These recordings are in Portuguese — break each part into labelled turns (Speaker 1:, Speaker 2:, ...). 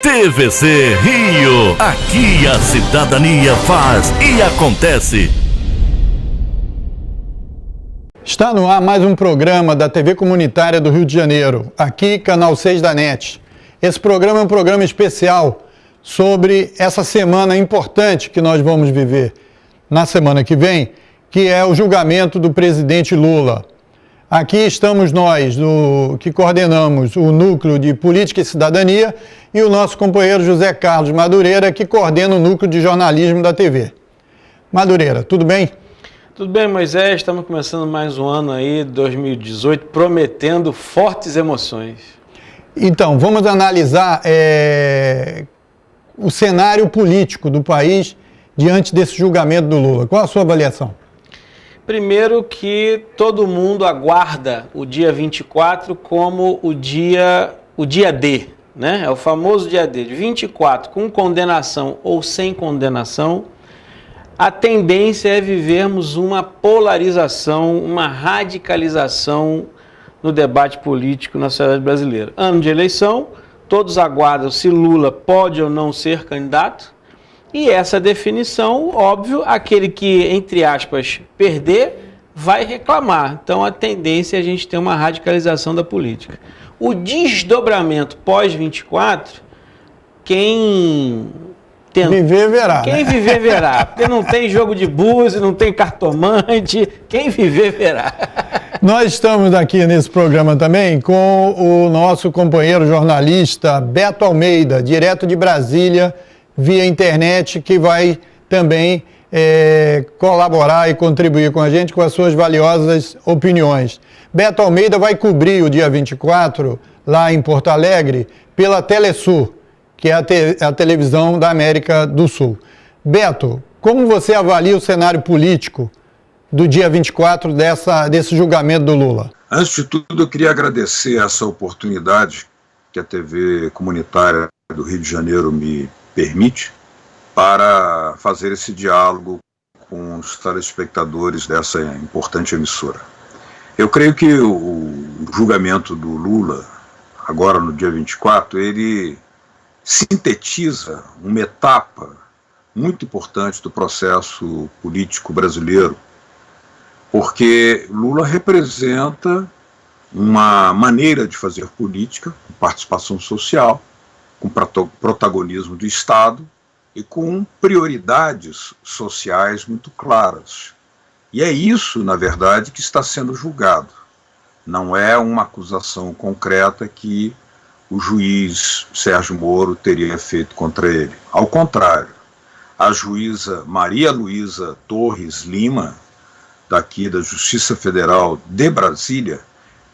Speaker 1: TVC Rio, aqui a cidadania faz e acontece.
Speaker 2: Está no ar mais um programa da TV Comunitária do Rio de Janeiro, aqui Canal 6 da NET. Esse programa é um programa especial sobre essa semana importante que nós vamos viver na semana que vem, que é o julgamento do presidente Lula. Aqui estamos nós, que coordenamos o Núcleo de Política e Cidadania, e o nosso companheiro José Carlos Madureira, que coordena o Núcleo de Jornalismo da TV. Madureira, tudo bem?
Speaker 3: Tudo bem, Moisés. Estamos começando mais um ano aí, 2018, prometendo fortes emoções.
Speaker 2: Então, vamos analisar o cenário político do país diante desse julgamento do Lula. Qual a sua avaliação?
Speaker 3: Primeiro que todo mundo aguarda o dia 24 como o dia D, né? É o famoso dia D. De 24, com condenação ou sem condenação, a tendência é vivermos uma polarização, uma radicalização no debate político na sociedade brasileira. Ano de eleição, todos aguardam se Lula pode ou não ser candidato. E essa definição, óbvio, aquele que, entre aspas, perder, vai reclamar. Então, a tendência é a gente ter uma radicalização da política. O desdobramento pós-24, quem
Speaker 2: viver verá.
Speaker 3: Quem viver verá. Porque não tem jogo de búzios, não tem cartomante, quem viver verá.
Speaker 2: Nós estamos aqui nesse programa também com o nosso companheiro jornalista Beto Almeida, direto de Brasília, via internet, que vai também colaborar e contribuir com a gente com as suas valiosas opiniões. Beto Almeida vai cobrir o dia 24, lá em Porto Alegre, pela Telesul, que é a televisão da América do Sul. Beto, como você avalia o cenário político do dia 24 desse julgamento do Lula?
Speaker 4: Antes de tudo, eu queria agradecer essa oportunidade que a TV Comunitária do Rio de Janeiro me permite para fazer esse diálogo com os telespectadores dessa importante emissora. Eu creio que o julgamento do Lula, agora no dia 24, ele sintetiza uma etapa muito importante do processo político brasileiro, porque Lula representa uma maneira de fazer política, com participação social, com protagonismo do Estado e com prioridades sociais muito claras. E é isso, na verdade, que está sendo julgado. Não é uma acusação concreta que o juiz Sérgio Moro teria feito contra ele. Ao contrário, a juíza Maria Luísa Torres Lima, daqui da Justiça Federal de Brasília,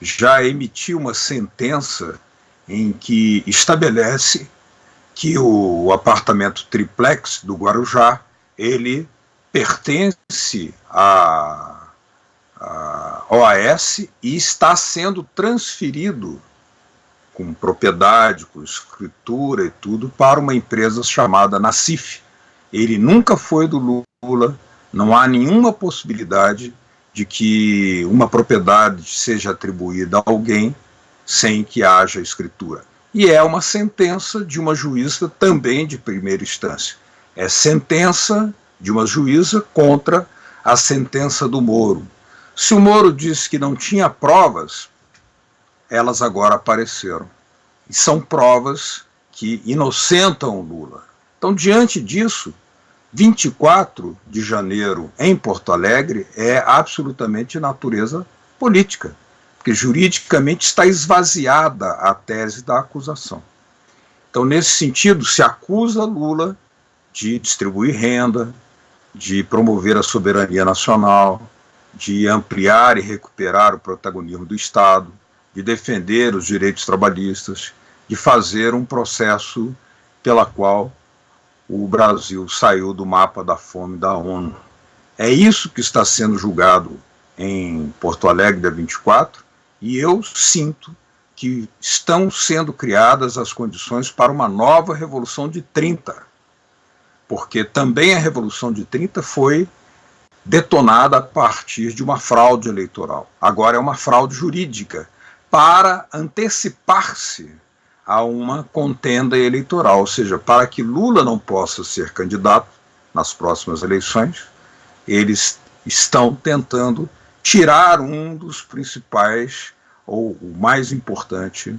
Speaker 4: já emitiu uma sentença em que estabelece que o apartamento triplex do Guarujá, ele pertence à OAS e está sendo transferido com propriedade, com escritura e tudo, para uma empresa chamada Nacif. Ele nunca foi do Lula, não há nenhuma possibilidade de que uma propriedade seja atribuída a alguém sem que haja escritura. E é uma sentença de uma juíza também de primeira instância. É sentença de uma juíza contra a sentença do Moro. Se o Moro disse que não tinha provas, elas agora apareceram. E são provas que inocentam o Lula. Então, diante disso, 24 de janeiro em Porto Alegre é absolutamente natureza política, porque juridicamente está esvaziada a tese da acusação. Então, nesse sentido, se acusa Lula de distribuir renda, de promover a soberania nacional, de ampliar e recuperar o protagonismo do Estado, de defender os direitos trabalhistas, de fazer um processo pela qual o Brasil saiu do mapa da fome da ONU. É isso que está sendo julgado em Porto Alegre, dia 24, e eu sinto que estão sendo criadas as condições para uma nova Revolução de 30, porque também a Revolução de 30 foi detonada a partir de uma fraude eleitoral. Agora é uma fraude jurídica, para antecipar-se a uma contenda eleitoral, ou seja, para que Lula não possa ser candidato nas próximas eleições, eles estão tentando tirar um dos principais, ou o mais importante,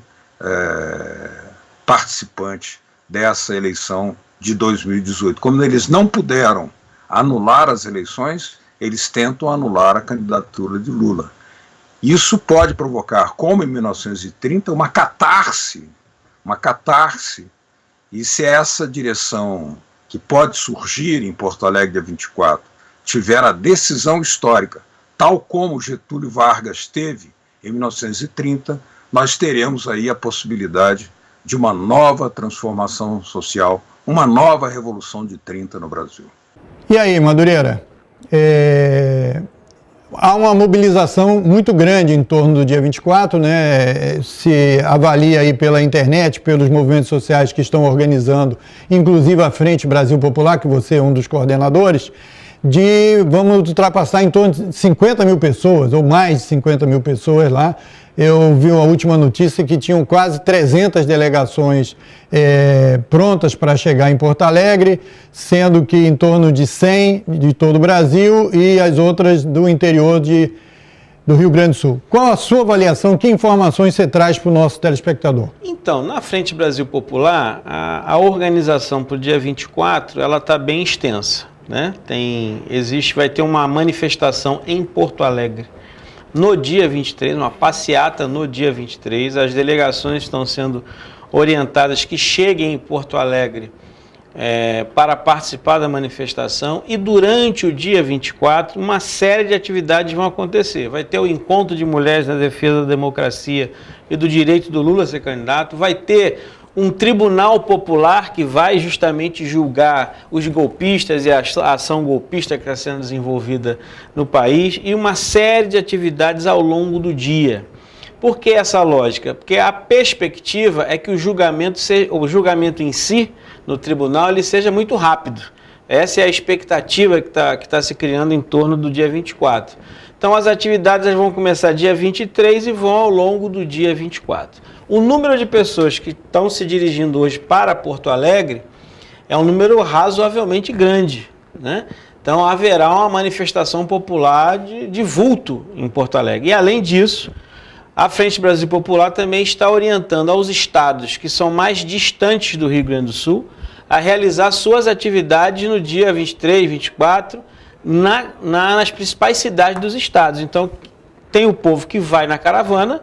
Speaker 4: participante dessa eleição de 2018. Como eles não puderam anular as eleições, eles tentam anular a candidatura de Lula. Isso pode provocar, como em 1930, uma catarse, e se essa direção que pode surgir em Porto Alegre dia 24 tiver a decisão histórica, tal como Getúlio Vargas teve em 1930, nós teremos aí a possibilidade de uma nova transformação social, uma nova revolução de 30 no Brasil.
Speaker 2: E aí, Madureira? Há uma mobilização muito grande em torno do dia 24, né? Se avalia aí pela internet, pelos movimentos sociais que estão organizando, inclusive a Frente Brasil Popular, que você é um dos coordenadores, vamos ultrapassar em torno de 50 mil pessoas, ou mais de 50 mil pessoas lá. Eu vi a última notícia que tinham quase 300 delegações prontas para chegar em Porto Alegre, sendo que em torno de 100 de todo o Brasil e as outras do interior do Rio Grande do Sul. Qual a sua avaliação? Que informações você traz para o nosso telespectador?
Speaker 3: Então, na Frente Brasil Popular, a organização para o dia 24 ela está bem extensa, né? Vai ter uma manifestação em Porto Alegre no dia 23, uma passeata no dia 23, as delegações estão sendo orientadas que cheguem em Porto Alegre para participar da manifestação, e durante o dia 24 uma série de atividades vão acontecer. Vai ter o encontro de mulheres na defesa da democracia e do direito do Lula a ser candidato, vai ter um tribunal popular que vai justamente julgar os golpistas e a ação golpista que está sendo desenvolvida no país, e uma série de atividades ao longo do dia. Por que essa lógica? Porque a perspectiva é que o julgamento em si, no tribunal, ele seja muito rápido. Essa é a expectativa que tá se criando em torno do dia 24. Então as atividades vão começar dia 23 e vão ao longo do dia 24. O número de pessoas que estão se dirigindo hoje para Porto Alegre é um número razoavelmente grande, né? Então haverá uma manifestação popular de vulto em Porto Alegre. E além disso, a Frente Brasil Popular também está orientando aos estados que são mais distantes do Rio Grande do Sul a realizar suas atividades no dia 23, 24, nas principais cidades dos estados. Então tem o povo que vai na caravana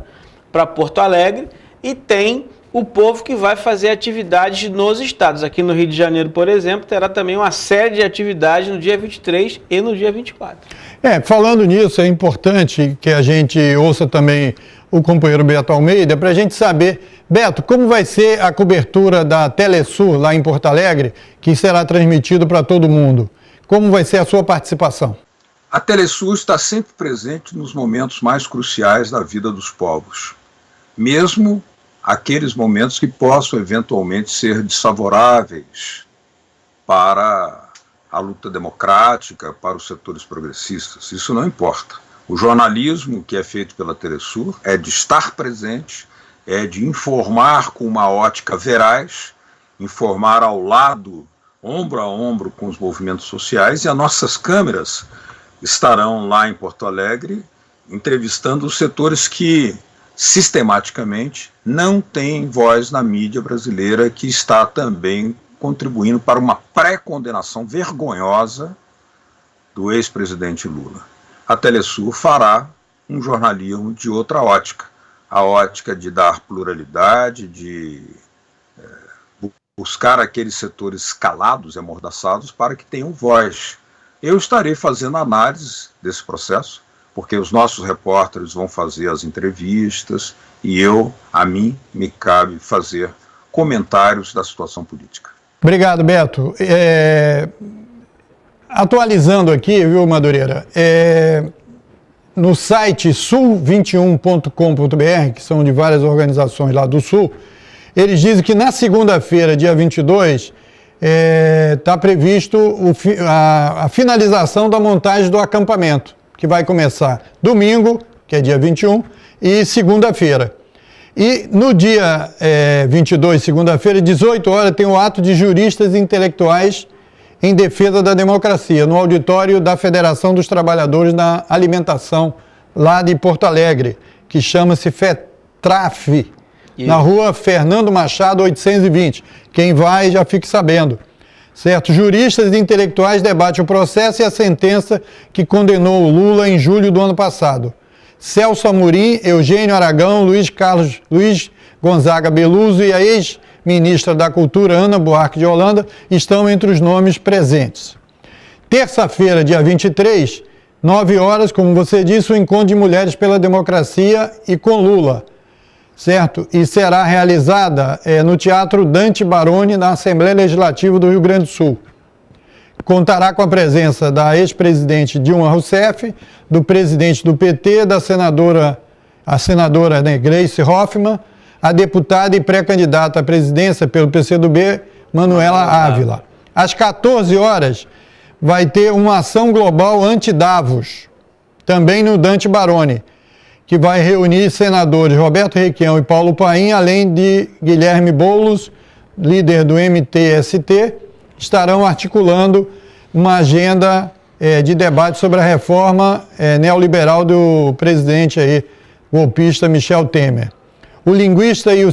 Speaker 3: para Porto Alegre e tem o povo que vai fazer atividades nos estados. Aqui no Rio de Janeiro, por exemplo, terá também uma série de atividades no dia 23 e no dia 24.
Speaker 2: Falando nisso, é importante que a gente ouça também o companheiro Beto Almeida, para a gente saber, Beto, como vai ser a cobertura da Telesul lá em Porto Alegre, que será transmitido para todo mundo? Como vai ser a sua participação?
Speaker 4: A Telesul está sempre presente nos momentos mais cruciais da vida dos povos, mesmo aqueles momentos que possam eventualmente ser desfavoráveis para a luta democrática, para os setores progressistas. Isso não importa. O jornalismo que é feito pela Telesul é de estar presente, é de informar com uma ótica veraz, informar ao lado, ombro a ombro com os movimentos sociais, e as nossas câmeras estarão lá em Porto Alegre entrevistando os setores que sistematicamente não têm voz na mídia brasileira, que está também contribuindo para uma pré-condenação vergonhosa do ex-presidente Lula. A Telesul fará um jornalismo de outra ótica, a ótica de dar pluralidade, de buscar aqueles setores calados e amordaçados para que tenham voz. Eu estarei fazendo análise desse processo, porque os nossos repórteres vão fazer as entrevistas e a mim me cabe fazer comentários da situação política.
Speaker 2: Obrigado, Beto. Atualizando aqui, viu, Madureira, no site sul21.com.br, que são de várias organizações lá do Sul, eles dizem que na segunda-feira, dia 22, está previsto a finalização da montagem do acampamento, que vai começar domingo, que é dia 21, e segunda-feira. E no dia 22, segunda-feira, 18 horas, tem o ato de juristas e intelectuais em defesa da democracia, no auditório da Federação dos Trabalhadores da Alimentação, lá de Porto Alegre, que chama-se FETRAF, na rua Fernando Machado, 820. Quem vai já fique sabendo. Certo? Juristas e intelectuais debatem o processo e a sentença que condenou o Lula em julho do ano passado. Celso Amorim, Eugênio Aragão, Luiz Gonzaga Beluso e a ex-ministra da Cultura, Ana Buarque de Holanda, estão entre os nomes presentes. Terça-feira, dia 23, 9 horas, como você disse, o Encontro de Mulheres pela Democracia e com Lula, certo? E será realizada no Teatro Dante Baroni, na Assembleia Legislativa do Rio Grande do Sul. Contará com a presença da ex-presidente Dilma Rousseff, do presidente do PT, da senadora Gleice Hoffmann, a deputada e pré-candidata à presidência pelo PCdoB, Manuela Ávila. Às 14 horas, vai ter uma ação global anti-Davos, também no Dante Baroni, que vai reunir senadores Roberto Requião e Paulo Paim, além de Guilherme Boulos, líder do MTST, estarão articulando uma agenda de debate sobre a reforma neoliberal do presidente golpista Michel Temer. O linguista e o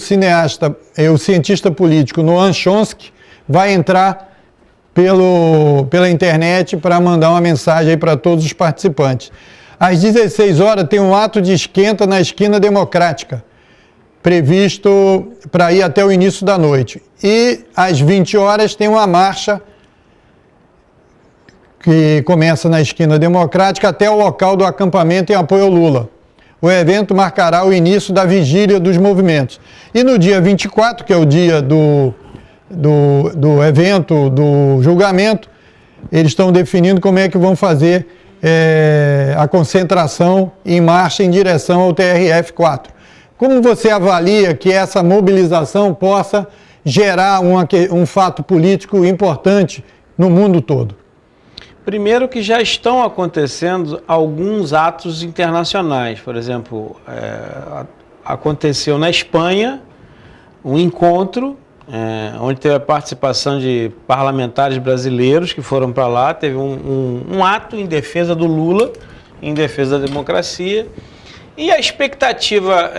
Speaker 2: cientista político Noam Chomsky vai entrar pela internet para mandar uma mensagem para todos os participantes. Às 16 horas tem um ato de esquenta na Esquina Democrática, previsto para ir até o início da noite. E às 20 horas tem uma marcha que começa na Esquina Democrática até o local do acampamento em apoio ao Lula. O evento marcará o início da vigília dos movimentos. E no dia 24, que é o dia do evento, do julgamento, eles estão definindo como é que vão fazer a concentração em marcha em direção ao TRF-4. Como você avalia que essa mobilização possa gerar um fato político importante no mundo todo?
Speaker 3: Primeiro que já estão acontecendo alguns atos internacionais. Por exemplo, aconteceu na Espanha um encontro onde teve a participação de parlamentares brasileiros que foram para lá. Teve um ato em defesa do Lula, em defesa da democracia. E a expectativa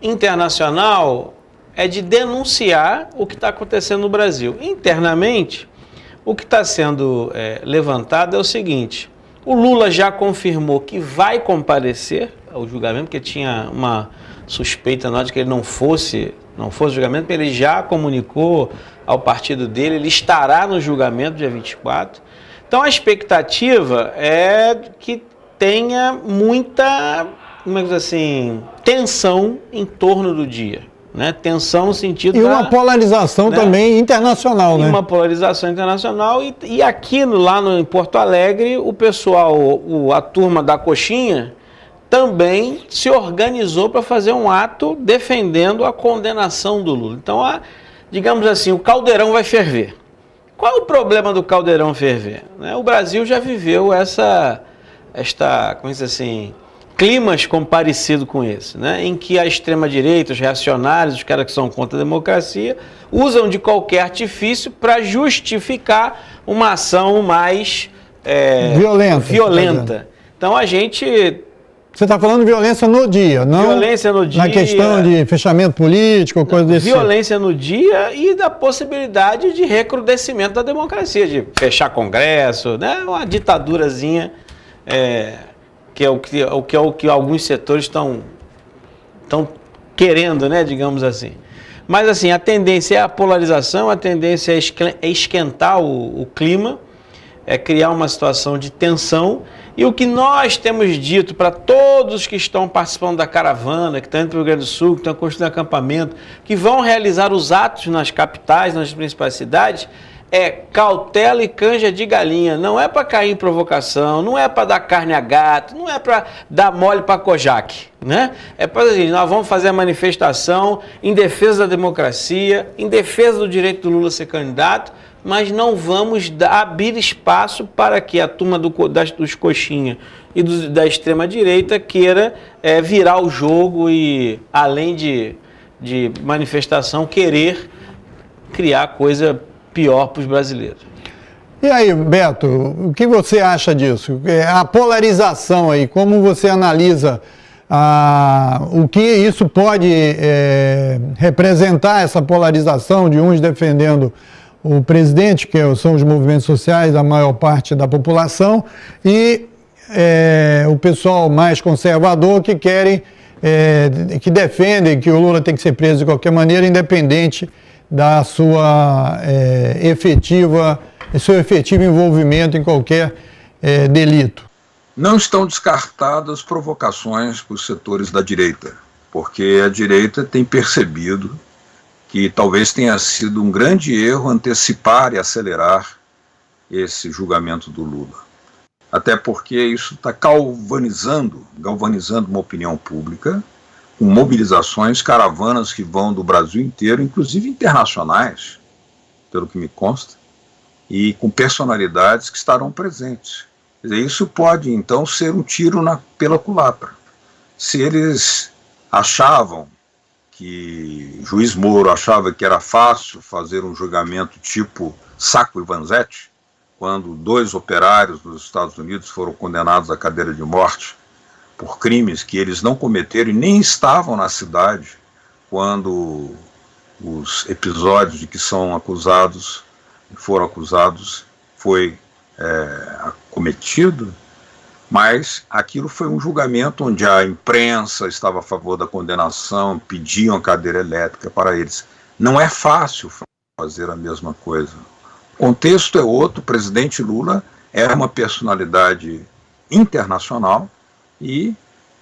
Speaker 3: internacional é de denunciar o que está acontecendo no Brasil. Internamente, o que está sendo levantado é o seguinte: o Lula já confirmou que vai comparecer ao julgamento, porque tinha uma suspeita de que ele não fosse julgamento, ele já comunicou ao partido dele, ele estará no julgamento dia 24. Então a expectativa é que tenha muita, como é que diz assim, tensão em torno do dia. Né? Tensão no sentido
Speaker 2: uma polarização também internacional, né?
Speaker 3: Uma polarização internacional e aqui lá em Porto Alegre o pessoal, a turma da coxinha também se organizou para fazer um ato defendendo a condenação do Lula. Então, digamos assim, o caldeirão vai ferver. Qual é o problema do caldeirão ferver? O Brasil já viveu como diz assim, climas parecidos com esse, em que a extrema-direita, os reacionários, os caras que são contra a democracia, usam de qualquer artifício para justificar uma ação mais violenta. Então a gente...
Speaker 2: Você está falando de violência no dia, não?
Speaker 3: Violência no dia.
Speaker 2: Na questão de fechamento político, coisa desse tipo.
Speaker 3: Violência no dia e da possibilidade de recrudescimento da democracia, de fechar Congresso, uma ditadurazinha... que é o que alguns setores estão querendo, digamos assim. Mas assim, a tendência é a polarização, a tendência é esquentar o clima, é criar uma situação de tensão. E o que nós temos dito para todos que estão participando da caravana, que estão indo para o Rio Grande do Sul, que estão construindo acampamento, que vão realizar os atos nas capitais, nas principais cidades, é cautela e canja de galinha. Não é para cair em provocação, não é para dar carne a gato, não é para dar mole para Kojak, É para dizer, nós vamos fazer a manifestação em defesa da democracia, em defesa do direito do Lula ser candidato, mas não vamos abrir espaço para que a turma dos coxinha e da extrema-direita queira virar o jogo e, além de manifestação, querer criar coisa pior para os brasileiros.
Speaker 2: E aí, Beto, o que você acha disso? A polarização aí, como você analisa o que isso pode representar, essa polarização de uns defendendo o presidente, que são os movimentos sociais, a maior parte da população, e o pessoal mais conservador que querem, que defendem que o Lula tem que ser preso de qualquer maneira, independente da sua seu efetivo envolvimento em qualquer delito.
Speaker 4: Não estão descartadas provocações por setores da direita, porque a direita tem percebido que talvez tenha sido um grande erro antecipar e acelerar esse julgamento do Lula. Até porque isso está galvanizando uma opinião pública, com mobilizações, caravanas que vão do Brasil inteiro, inclusive internacionais, pelo que me consta, e com personalidades que estarão presentes. Quer dizer, isso pode, então, ser um tiro pela culatra. Se eles achavam que o juiz Moro achava que era fácil fazer um julgamento tipo Sacco e Vanzetti, quando 2 operários dos Estados Unidos foram condenados à cadeira de morte por crimes que eles não cometeram e nem estavam na cidade quando os episódios de que foram acusados foi cometido, mas aquilo foi um julgamento onde a imprensa estava a favor da condenação, pediam a cadeira elétrica para eles. Não é fácil fazer a mesma coisa. O contexto é outro, o presidente Lula é uma personalidade internacional e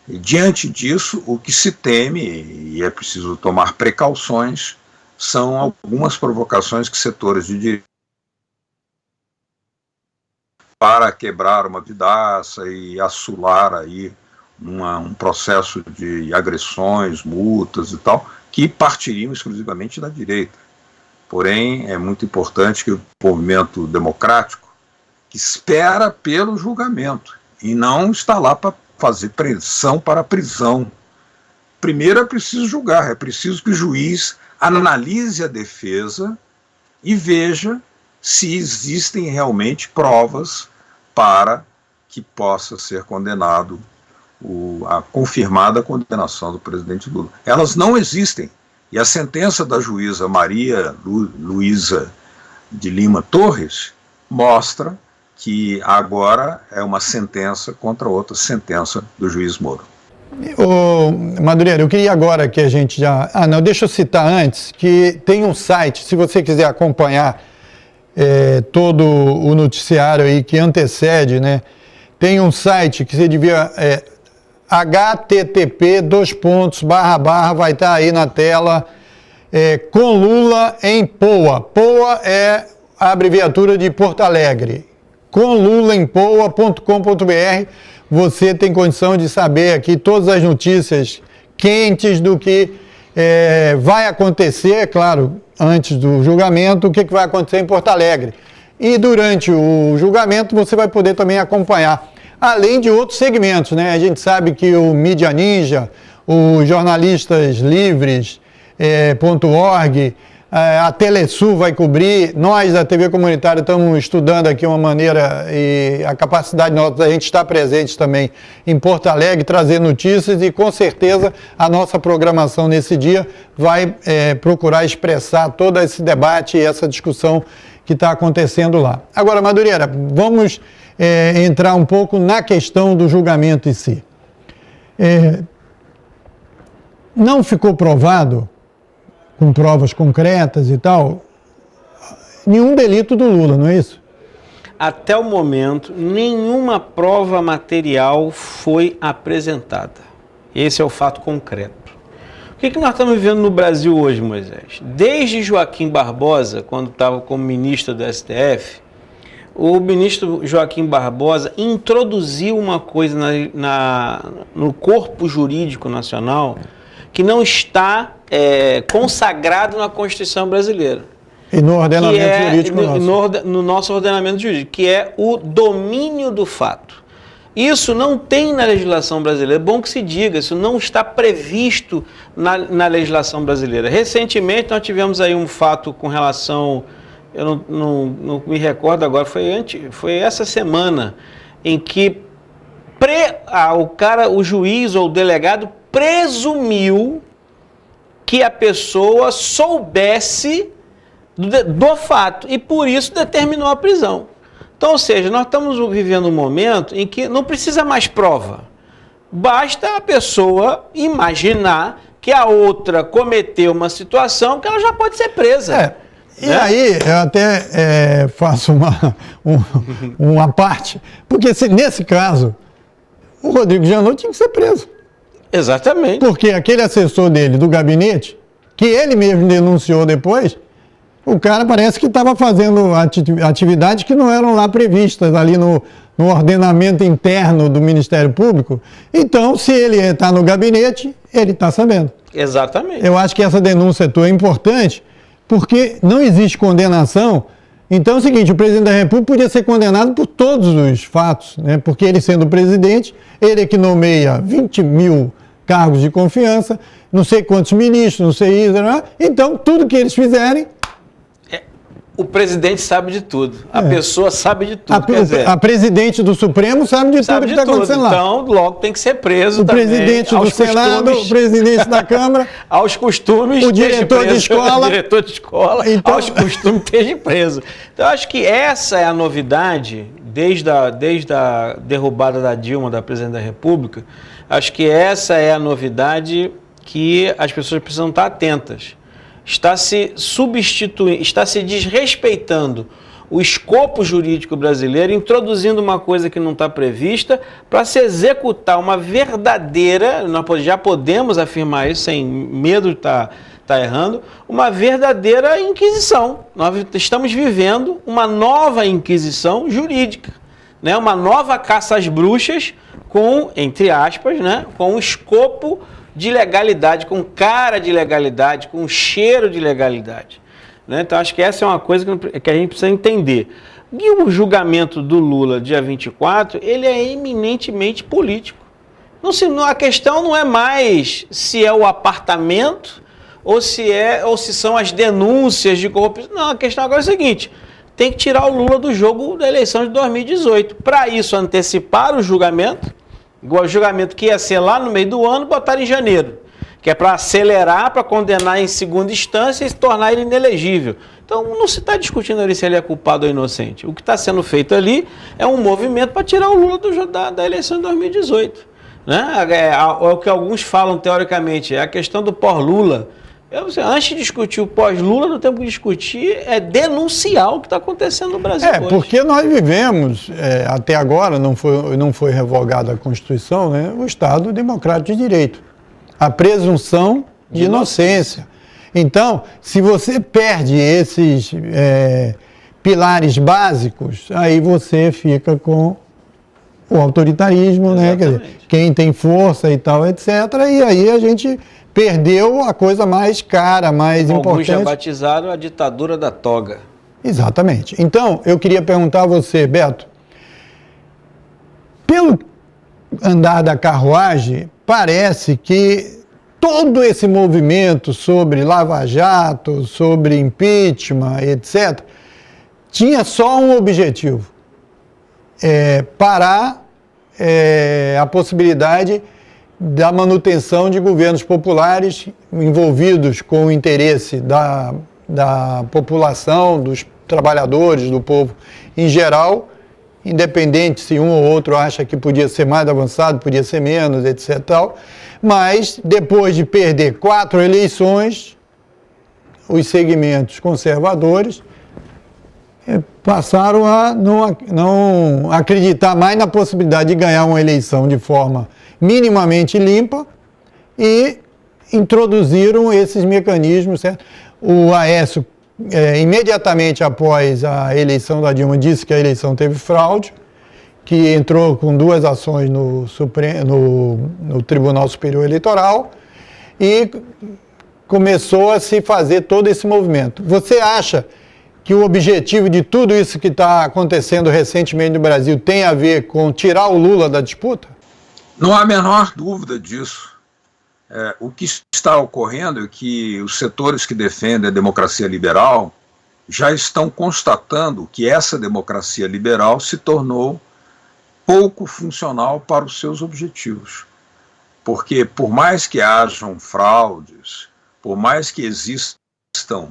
Speaker 4: diante disso, o que se teme, e é preciso tomar precauções, são algumas provocações que setores de direita para quebrar uma vidraça e assolar aí um processo de agressões, multas e tal, que partiriam exclusivamente da direita. Porém, é muito importante que o movimento democrático que espera pelo julgamento e não está lá para fazer pressão para a prisão. Primeiro é preciso julgar, é preciso que o juiz analise a defesa e veja se existem realmente provas para que possa ser condenado, a confirmada condenação do presidente Lula. Elas não existem. E a sentença da juíza Maria Luísa de Lima Torres mostra que agora é uma sentença contra outra sentença do juiz Moro.
Speaker 2: Ô, Madureira, eu queria agora que a gente já... não, deixa eu citar antes que tem um site, se você quiser acompanhar todo o noticiário aí que antecede, né? Tem um site que você devia... http:// vai estar aí na tela, com Lula em Poa. Poa é a abreviatura de Porto Alegre. comlulaempoa.com.br você tem condição de saber aqui todas as notícias quentes do que vai acontecer, claro, antes do julgamento, o que vai acontecer em Porto Alegre. E durante o julgamento você vai poder também acompanhar, além de outros segmentos, né? A gente sabe que o Mídia Ninja, os jornalistas livres.org, a Telesul vai cobrir, nós da TV Comunitária estamos estudando aqui uma maneira e a capacidade nossa da gente estar presente também em Porto Alegre, trazer notícias e com certeza a nossa programação nesse dia vai procurar expressar todo esse debate e essa discussão que está acontecendo lá. Agora, Madureira, vamos entrar um pouco na questão do julgamento em si. Não ficou provado, com provas concretas e tal, nenhum delito do Lula, não é isso?
Speaker 3: Até o momento, nenhuma prova material foi apresentada. Esse é o fato concreto. O que nós estamos vivendo no Brasil hoje, Moisés? Desde Joaquim Barbosa, quando estava como ministro do STF, o ministro Joaquim Barbosa introduziu uma coisa no corpo jurídico nacional que não está consagrado na Constituição brasileira.
Speaker 2: E no ordenamento jurídico nosso.
Speaker 3: No nosso ordenamento jurídico, que é o domínio do fato. Isso não tem na legislação brasileira, é bom que se diga, isso não está previsto na legislação brasileira. Recentemente nós tivemos aí um fato com relação, eu não me recordo agora, foi essa semana, em que o juiz ou o delegado presumiu que a pessoa soubesse do fato e por isso determinou a prisão. Então, ou seja, nós estamos vivendo um momento em que não precisa mais prova. Basta a pessoa imaginar que a outra cometeu uma situação que ela já pode ser presa.
Speaker 2: E aí eu até faço uma parte, porque nesse caso, o Rodrigo Janot tinha que ser preso.
Speaker 3: Exatamente.
Speaker 2: Porque aquele assessor dele do gabinete, que ele mesmo denunciou depois, o cara parece que estava fazendo atividades que não eram lá previstas ali no ordenamento interno do Ministério Público. Então, se ele está no gabinete, ele está sabendo.
Speaker 3: Exatamente.
Speaker 2: Eu acho que essa denúncia tua é importante, porque não existe condenação. Então é o seguinte, o presidente da República podia ser condenado por todos os fatos, né? Porque ele sendo presidente, ele é que nomeia 20 mil cargos de confiança, não sei quantos ministros, não sei isso, né? Então tudo que eles fizerem...
Speaker 3: O presidente sabe de tudo, a pessoa sabe de tudo.
Speaker 2: A presidente do Supremo sabe de tudo que está acontecendo lá.
Speaker 3: Então, logo tem que ser preso
Speaker 2: o
Speaker 3: também.
Speaker 2: O presidente do Senado, o presidente da Câmara,
Speaker 3: aos costumes,
Speaker 2: o diretor de escola.
Speaker 3: O diretor de escola, então... aos costumes, esteja preso. Então, acho que essa é a novidade, desde a derrubada da Dilma, da presidente da República, acho que essa é a novidade que as pessoas precisam estar atentas. Está se desrespeitando o escopo jurídico brasileiro, introduzindo uma coisa que não está prevista para se executar uma verdadeira, nós já podemos afirmar isso sem medo de estar errando, uma verdadeira inquisição. Nós estamos vivendo uma nova inquisição jurídica, né? Uma nova caça às bruxas com, entre aspas, né? Com o escopo de legalidade, com cara de legalidade, com cheiro de legalidade. Né? Então, acho que essa é uma coisa que a gente precisa entender. E o julgamento do Lula, dia 24, ele é eminentemente político. A questão não é mais se é o apartamento ou se são as denúncias de corrupção. Não, a questão agora é a seguinte, tem que tirar o Lula do jogo da eleição de 2018. Para isso, antecipar o julgamento que ia ser lá no meio do ano, botar em janeiro, que é para acelerar, para condenar em segunda instância e se tornar ele inelegível. Então, não se está discutindo ali se ele é culpado ou inocente. O que está sendo feito ali é um movimento para tirar o Lula da eleição de 2018. Né? É o que alguns falam, teoricamente, é a questão do pós-Lula. Antes de discutir o pós-Lula, não temos que discutir, denunciar o que está acontecendo no Brasil hoje.
Speaker 2: Porque nós vivemos, até agora, não foi revogada a Constituição, né, o Estado Democrático de Direito. A presunção de inocência. Então, se você perde esses pilares básicos, aí você fica com o autoritarismo, né? Quer dizer, quem tem força e tal, etc. E aí a gente... perdeu a coisa mais cara, mais importante.
Speaker 3: Alguns já batizaram a ditadura da toga.
Speaker 2: Exatamente. Então, eu queria perguntar a você, Beto, pelo andar da carruagem, parece que todo esse movimento sobre Lava Jato, sobre impeachment, etc., tinha só um objetivo, parar a possibilidade da manutenção de governos populares envolvidos com o interesse da população, dos trabalhadores, do povo em geral, independente se um ou outro acha que podia ser mais avançado, podia ser menos, etc. Tal. Mas, depois de perder 4 eleições, os segmentos conservadores passaram a não acreditar mais na possibilidade de ganhar uma eleição de forma minimamente limpa e introduziram esses mecanismos, certo? O Aécio, imediatamente após a eleição da Dilma, disse que a eleição teve fraude, que entrou com 2 ações no Tribunal Superior Eleitoral e começou a se fazer todo esse movimento. Você acha que o objetivo de tudo isso que está acontecendo recentemente no Brasil tem a ver com tirar o Lula da disputa?
Speaker 4: Não há a menor dúvida disso. O que está ocorrendo é que os setores que defendem a democracia liberal já estão constatando que essa democracia liberal se tornou pouco funcional para os seus objetivos. Porque por mais que hajam fraudes, por mais que existam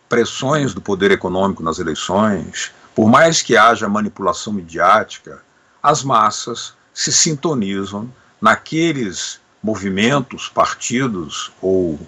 Speaker 4: pressões do poder econômico nas eleições, por mais que haja manipulação midiática, as massas se sintonizam naqueles movimentos, partidos ou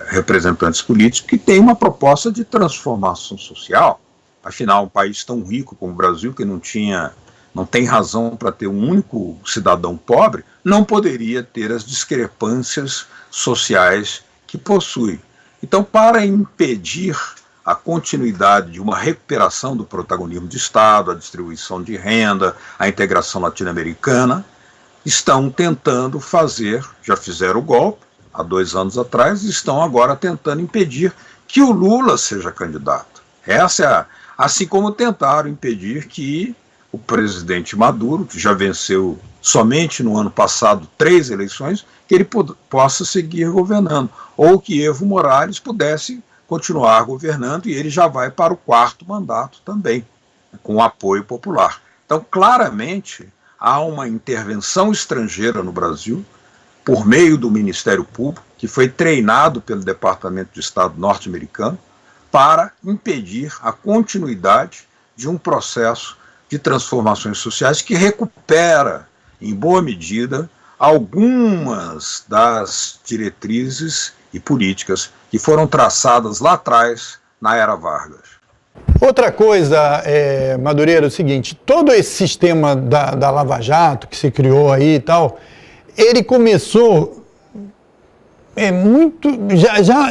Speaker 4: representantes políticos que têm uma proposta de transformação social. Afinal, um país tão rico como o Brasil, que não tem razão para ter um único cidadão pobre, não poderia ter as discrepâncias sociais que possui. Então, para impedir a continuidade de uma recuperação do protagonismo de Estado, a distribuição de renda, a integração latino-americana, estão tentando fazer, já fizeram o golpe há 2 anos atrás, e estão agora tentando impedir que o Lula seja candidato. Assim como tentaram impedir que o presidente Maduro, que já venceu somente no ano passado 3 eleições, que ele possa seguir governando, ou que Evo Morales pudesse continuar governando, e ele já vai para o 4º mandato também, com apoio popular. Então, claramente, há uma intervenção estrangeira no Brasil, por meio do Ministério Público, que foi treinado pelo Departamento de Estado norte-americano, para impedir a continuidade de um processo de transformações sociais que recupera, em boa medida, algumas das diretrizes e políticas que foram traçadas lá atrás, na era Vargas.
Speaker 2: Outra coisa, Madureira, é o seguinte, todo esse sistema da Lava Jato que se criou aí e tal, ele começou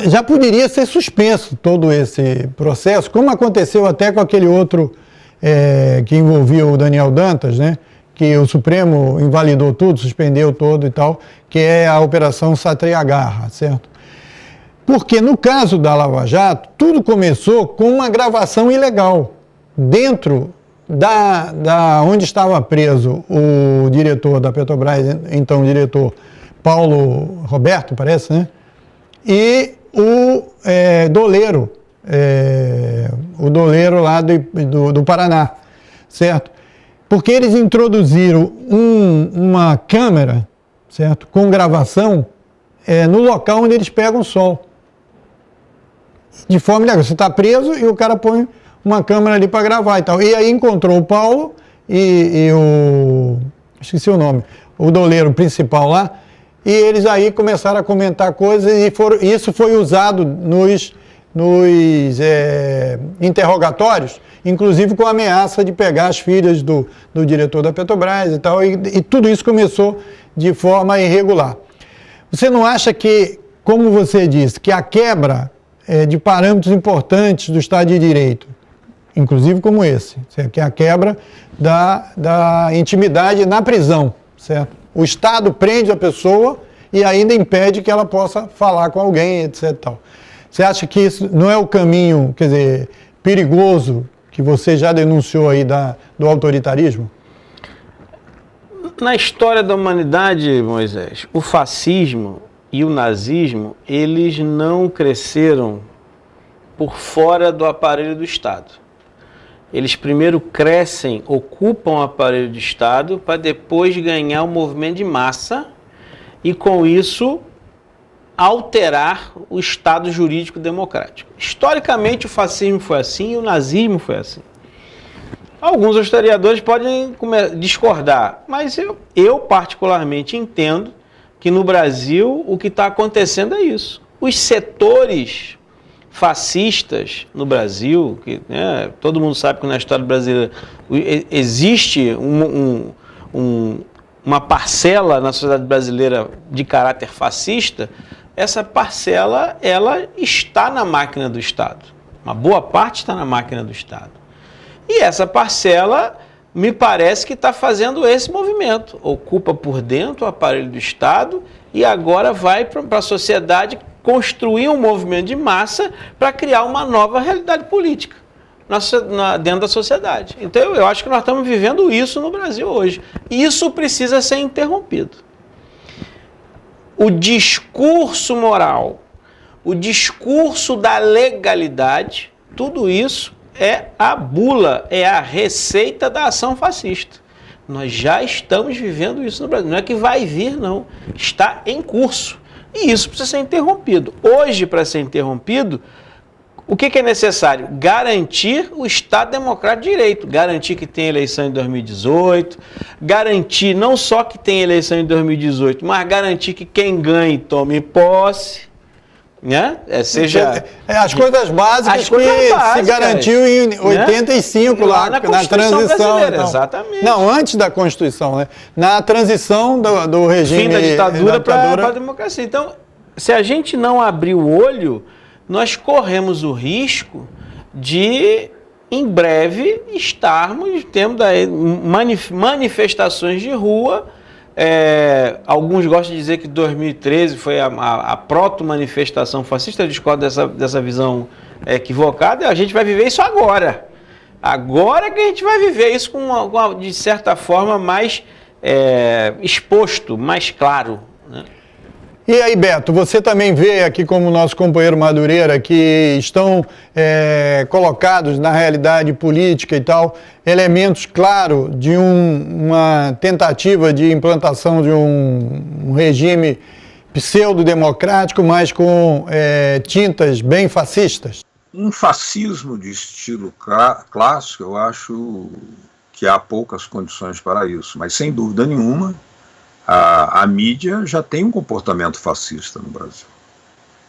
Speaker 2: já poderia ser suspenso todo esse processo, como aconteceu até com aquele outro que envolvia o Daniel Dantas, né? Que o Supremo invalidou tudo, suspendeu todo e tal, que é a Operação Satyagraha, certo? Porque no caso da Lava Jato, tudo começou com uma gravação ilegal dentro da onde estava preso o diretor da Petrobras, então diretor Paulo Roberto, parece, né? E o doleiro lá do Paraná, certo? Porque eles introduziram uma câmera, certo, com gravação no local onde eles pegam o sol. De forma ilegal. Você está preso e o cara põe uma câmera ali para gravar e tal. E aí encontrou o Paulo e o... esqueci o nome. O doleiro principal lá. E eles aí começaram a comentar coisas e isso foi usado nos interrogatórios, inclusive com a ameaça de pegar as filhas do diretor da Petrobras e tal. E tudo isso começou de forma irregular. Você não acha que, como você disse, que a quebra de parâmetros importantes do Estado de Direito, inclusive como esse, certo? Que é a quebra da intimidade na prisão, certo? O Estado prende a pessoa e ainda impede que ela possa falar com alguém, etc. Tal. Você acha que isso não é o caminho, quer dizer, perigoso que você já denunciou aí do autoritarismo?
Speaker 3: Na história da humanidade, Moisés, o fascismo e o nazismo, eles não cresceram por fora do aparelho do Estado. Eles primeiro crescem, ocupam o aparelho do Estado, para depois ganhar o movimento de massa e, com isso, alterar o Estado jurídico democrático. Historicamente, o fascismo foi assim e o nazismo foi assim. Alguns historiadores podem discordar, mas eu particularmente entendo que no Brasil o que está acontecendo é isso. Os setores fascistas no Brasil, que todo mundo sabe que na história brasileira existe uma parcela na sociedade brasileira de caráter fascista, essa parcela ela está na máquina do Estado. Uma boa parte está na máquina do Estado. E essa parcela me parece que está fazendo esse movimento. Ocupa por dentro o aparelho do Estado e agora vai para a sociedade construir um movimento de massa para criar uma nova realidade política dentro da sociedade. Então eu acho que nós estamos vivendo isso no Brasil hoje. Isso precisa ser interrompido. O discurso moral, o discurso da legalidade, tudo isso é a bula, é a receita da ação fascista. Nós já estamos vivendo isso no Brasil. Não é que vai vir, não. Está em curso. E isso precisa ser interrompido. Hoje, para ser interrompido, o que é necessário? Garantir o Estado Democrático de Direito. Garantir que tem eleição em 2018. Garantir não só que tem eleição em 2018, mas garantir que quem ganhe tome posse. Né?
Speaker 2: As coisas básicas se garantiu em 85, né? lá na transição. Então.
Speaker 3: Exatamente.
Speaker 2: Não, antes da Constituição, né? Na transição do regime.
Speaker 3: Fim da ditadura para a democracia. Então, se a gente não abrir o olho, nós corremos o risco de, em breve, estarmos tendo manifestações de rua. Alguns gostam de dizer que 2013 foi a proto-manifestação fascista. Eu discordo dessa visão equivocada. A gente vai viver isso agora. Agora que a gente vai viver isso de certa forma mais exposto, mais claro, né?
Speaker 2: E aí, Beto, você também vê aqui como nosso companheiro Madureira que estão colocados na realidade política e tal, elementos claros de uma tentativa de implantação de um regime pseudo-democrático, mas com tintas bem fascistas?
Speaker 4: Um fascismo de estilo clássico, eu acho que há poucas condições para isso, mas sem dúvida nenhuma, a mídia já tem um comportamento fascista no Brasil.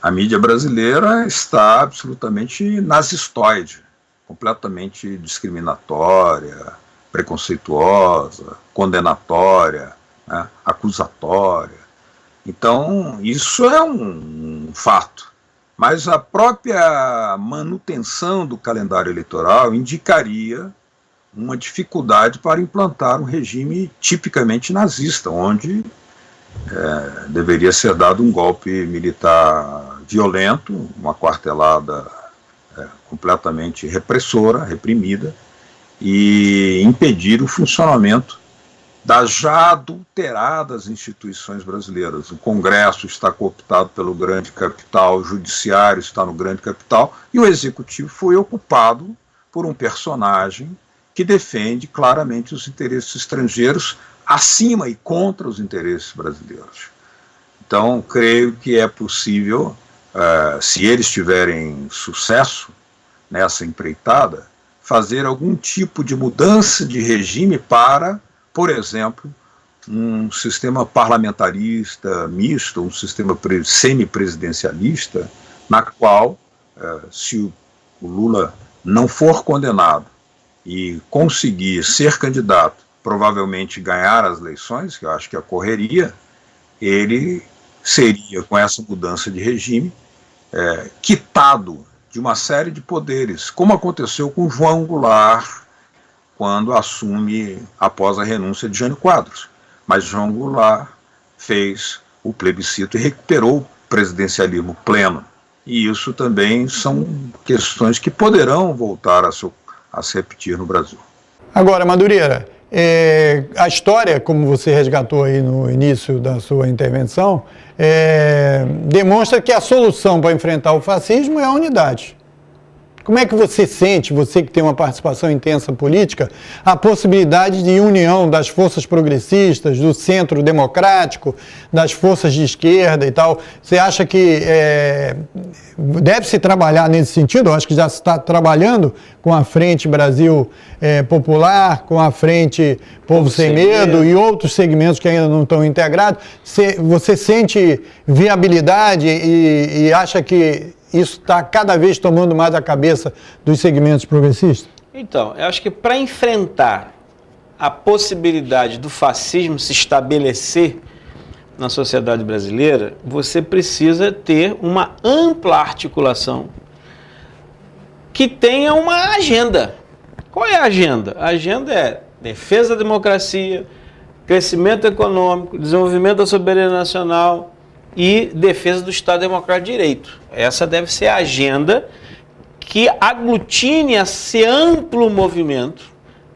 Speaker 4: A mídia brasileira está absolutamente nazistoide, completamente discriminatória, preconceituosa, condenatória, né, acusatória. Então, isso é um fato. Mas a própria manutenção do calendário eleitoral indicaria uma dificuldade para implantar um regime tipicamente nazista, onde deveria ser dado um golpe militar violento, uma quartelada completamente repressora, reprimida, e impedir o funcionamento das já adulteradas instituições brasileiras. O Congresso está cooptado pelo grande capital, o Judiciário está no grande capital, e o Executivo foi ocupado por um personagem que defende claramente os interesses estrangeiros acima e contra os interesses brasileiros. Então, creio que é possível, se eles tiverem sucesso nessa empreitada, fazer algum tipo de mudança de regime para, por exemplo, um sistema parlamentarista misto, um sistema semipresidencialista, na qual, se o Lula não for condenado e conseguir ser candidato, provavelmente ganhar as eleições, que eu acho que ocorreria, ele seria, com essa mudança de regime, quitado de uma série de poderes, como aconteceu com João Goulart, quando assume após a renúncia de Jânio Quadros. Mas João Goulart fez o plebiscito e recuperou o presidencialismo pleno. E isso também são questões que poderão voltar a se repetir no Brasil.
Speaker 2: Agora, Madureira, a história, como você resgatou aí no início da sua intervenção, demonstra que a solução para enfrentar o fascismo é a unidade. Como é que você sente, você que tem uma participação intensa política, a possibilidade de união das forças progressistas, do centro democrático, das forças de esquerda e tal? Você acha que deve-se trabalhar nesse sentido? Eu acho que já se está trabalhando com a Frente Brasil Popular, com a Frente Povo Sem Medo e outros segmentos que ainda não estão integrados. Você sente viabilidade e acha que isso está cada vez tomando mais a cabeça dos segmentos progressistas?
Speaker 3: Então, eu acho que para enfrentar a possibilidade do fascismo se estabelecer na sociedade brasileira, você precisa ter uma ampla articulação que tenha uma agenda. Qual é a agenda? A agenda é defesa da democracia, crescimento econômico, desenvolvimento da soberania nacional, e defesa do Estado Democrático de Direito. Essa deve ser a agenda que aglutine esse amplo movimento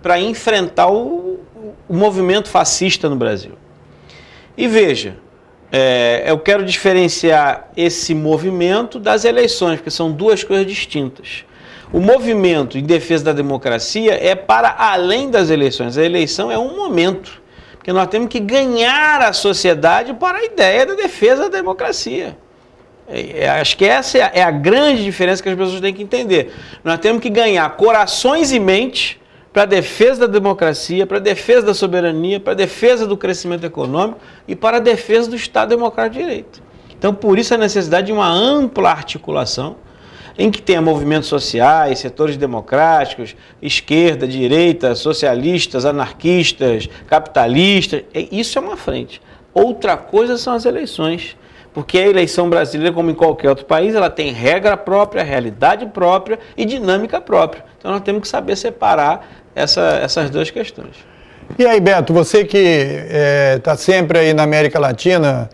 Speaker 3: para enfrentar o movimento fascista no Brasil. E veja, eu quero diferenciar esse movimento das eleições, porque são duas coisas distintas. O movimento em defesa da democracia é para além das eleições. A eleição é um momento, porque nós temos que ganhar a sociedade para a ideia da defesa da democracia. Acho que essa é a grande diferença que as pessoas têm que entender. Nós temos que ganhar corações e mentes para a defesa da democracia, para a defesa da soberania, para a defesa do crescimento econômico e para a defesa do Estado Democrático de Direito. Então, por isso a necessidade de uma ampla articulação em que tenha movimentos sociais, setores democráticos, esquerda, direita, socialistas, anarquistas, capitalistas. Isso é uma frente. Outra coisa são as eleições. Porque a eleição brasileira, como em qualquer outro país, ela tem regra própria, realidade própria e dinâmica própria. Então nós temos que saber separar essas duas questões.
Speaker 2: E aí, Beto, você que está sempre aí na América Latina,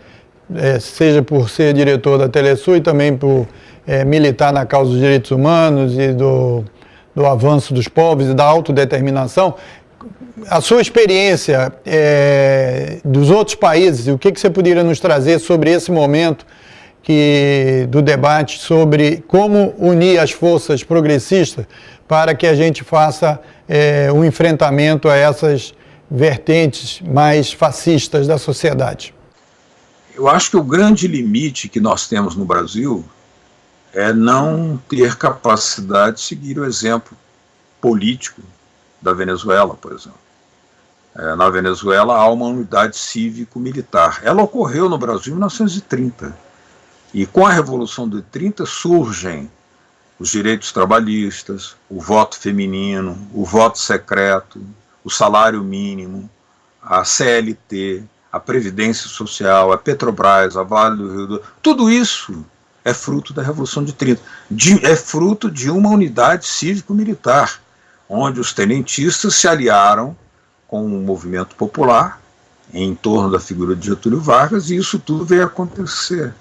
Speaker 2: seja por ser diretor da Telesul e também por militar na causa dos direitos humanos e do avanço dos povos e da autodeterminação, a sua experiência dos outros países, o que você poderia nos trazer sobre esse momento do debate sobre como unir as forças progressistas para que a gente faça um enfrentamento a essas vertentes mais fascistas da sociedade?
Speaker 4: Eu acho que o grande limite que nós temos no Brasil é não ter capacidade de seguir o exemplo político da Venezuela, por exemplo. Na Venezuela há uma unidade cívico-militar. Ela ocorreu no Brasil em 1930. E com a Revolução de 30 surgem os direitos trabalhistas, o voto feminino, o voto secreto, o salário mínimo, a CLT, a Previdência Social, a Petrobras, a Vale do Rio do... Tudo isso é fruto da Revolução de 30. É fruto de uma unidade cívico-militar, onde os tenentistas se aliaram com o movimento popular em torno da figura de Getúlio Vargas, e isso tudo veio acontecer.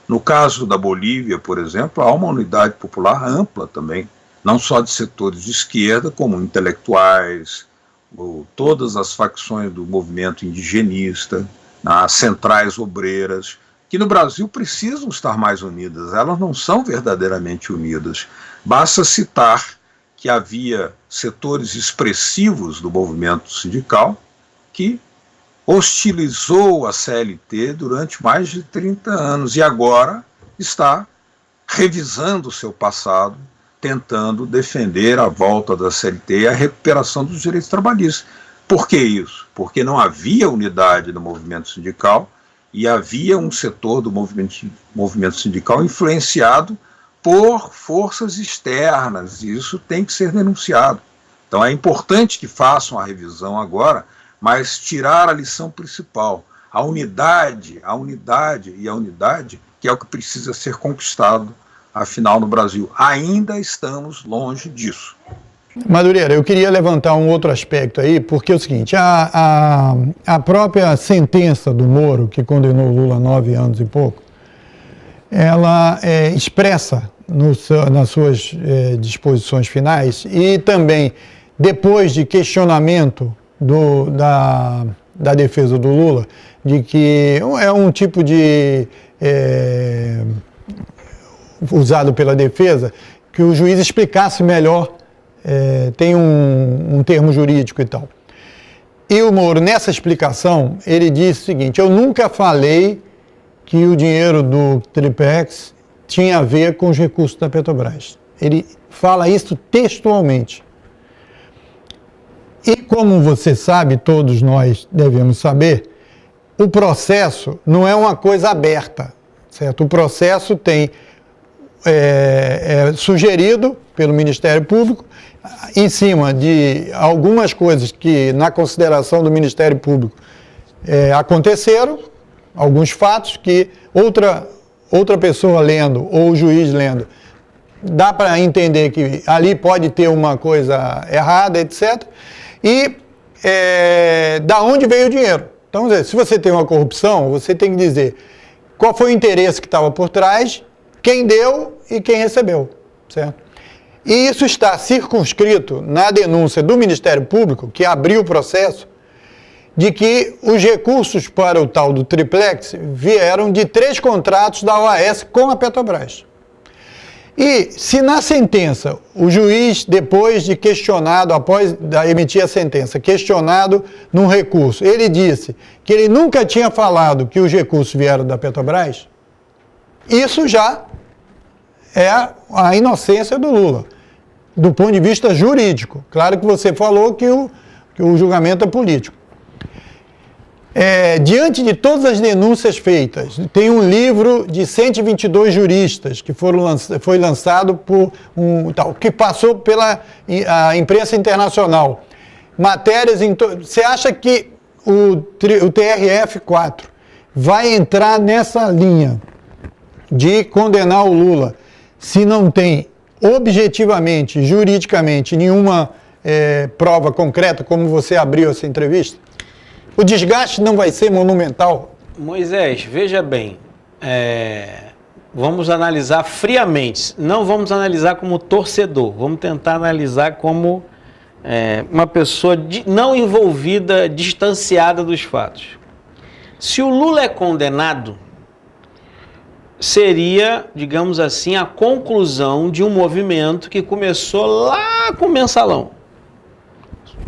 Speaker 4: No caso da Bolívia, por exemplo, há uma unidade popular ampla também, não só de setores de esquerda, como intelectuais, todas as facções do movimento indigenista, as centrais obreiras, que no Brasil precisam estar mais unidas. Elas não são verdadeiramente unidas. Basta citar que havia setores expressivos do movimento sindical que hostilizou a CLT durante mais de 30 anos e agora está revisando o seu passado, tentando defender a volta da CLT e a recuperação dos direitos trabalhistas. Por que isso? Porque não havia unidade no movimento sindical e havia um setor do movimento sindical influenciado por forças externas, e isso tem que ser denunciado. Então é importante que façam a revisão agora, mas tirar a lição principal, a unidade, que é o que precisa ser conquistado, afinal, no Brasil. Ainda estamos longe disso.
Speaker 2: Madureira, eu queria levantar um outro aspecto aí, porque é o seguinte, a própria sentença do Moro, que condenou o Lula a 9 anos e pouco, ela expressa nas suas disposições finais e também depois de questionamento da defesa do Lula, de que é um tipo de usado pela defesa, que o juiz explicasse melhor, tem um termo jurídico e tal. E o Moro, nessa explicação, ele disse o seguinte: eu nunca falei que o dinheiro do Triplex tinha a ver com os recursos da Petrobras. Ele fala isso textualmente. E como você sabe, todos nós devemos saber, o processo não é uma coisa aberta, certo? O processo tem sugerido pelo Ministério Público, em cima de algumas coisas que, na consideração do Ministério Público, aconteceram, alguns fatos que outra pessoa lendo, ou o juiz lendo, dá para entender que ali pode ter uma coisa errada, etc. E da onde veio o dinheiro? Então, se você tem uma corrupção, você tem que dizer qual foi o interesse que estava por trás, quem deu e quem recebeu, certo? E isso está circunscrito na denúncia do Ministério Público, que abriu o processo, de que os recursos para o tal do triplex vieram de 3 contratos da OAS com a Petrobras. E se na sentença, o juiz, depois de questionado, após emitir a sentença, questionado num recurso, ele disse que ele nunca tinha falado que os recursos vieram da Petrobras, isso já é a inocência do Lula, do ponto de vista jurídico. Claro que você falou que o julgamento é político. Diante de todas as denúncias feitas, tem um livro de 122 juristas que foi lançado por que passou pela a imprensa internacional. Matérias você acha que o TRF4 vai entrar nessa linha de condenar o Lula se não tem objetivamente, juridicamente, nenhuma prova concreta, como você abriu essa entrevista? O desgaste não vai ser monumental?
Speaker 3: Moisés, veja bem, vamos analisar friamente, não vamos analisar como torcedor, vamos tentar analisar como uma pessoa não envolvida, distanciada dos fatos. Se o Lula é condenado, seria, digamos assim, a conclusão de um movimento que começou lá com o Mensalão.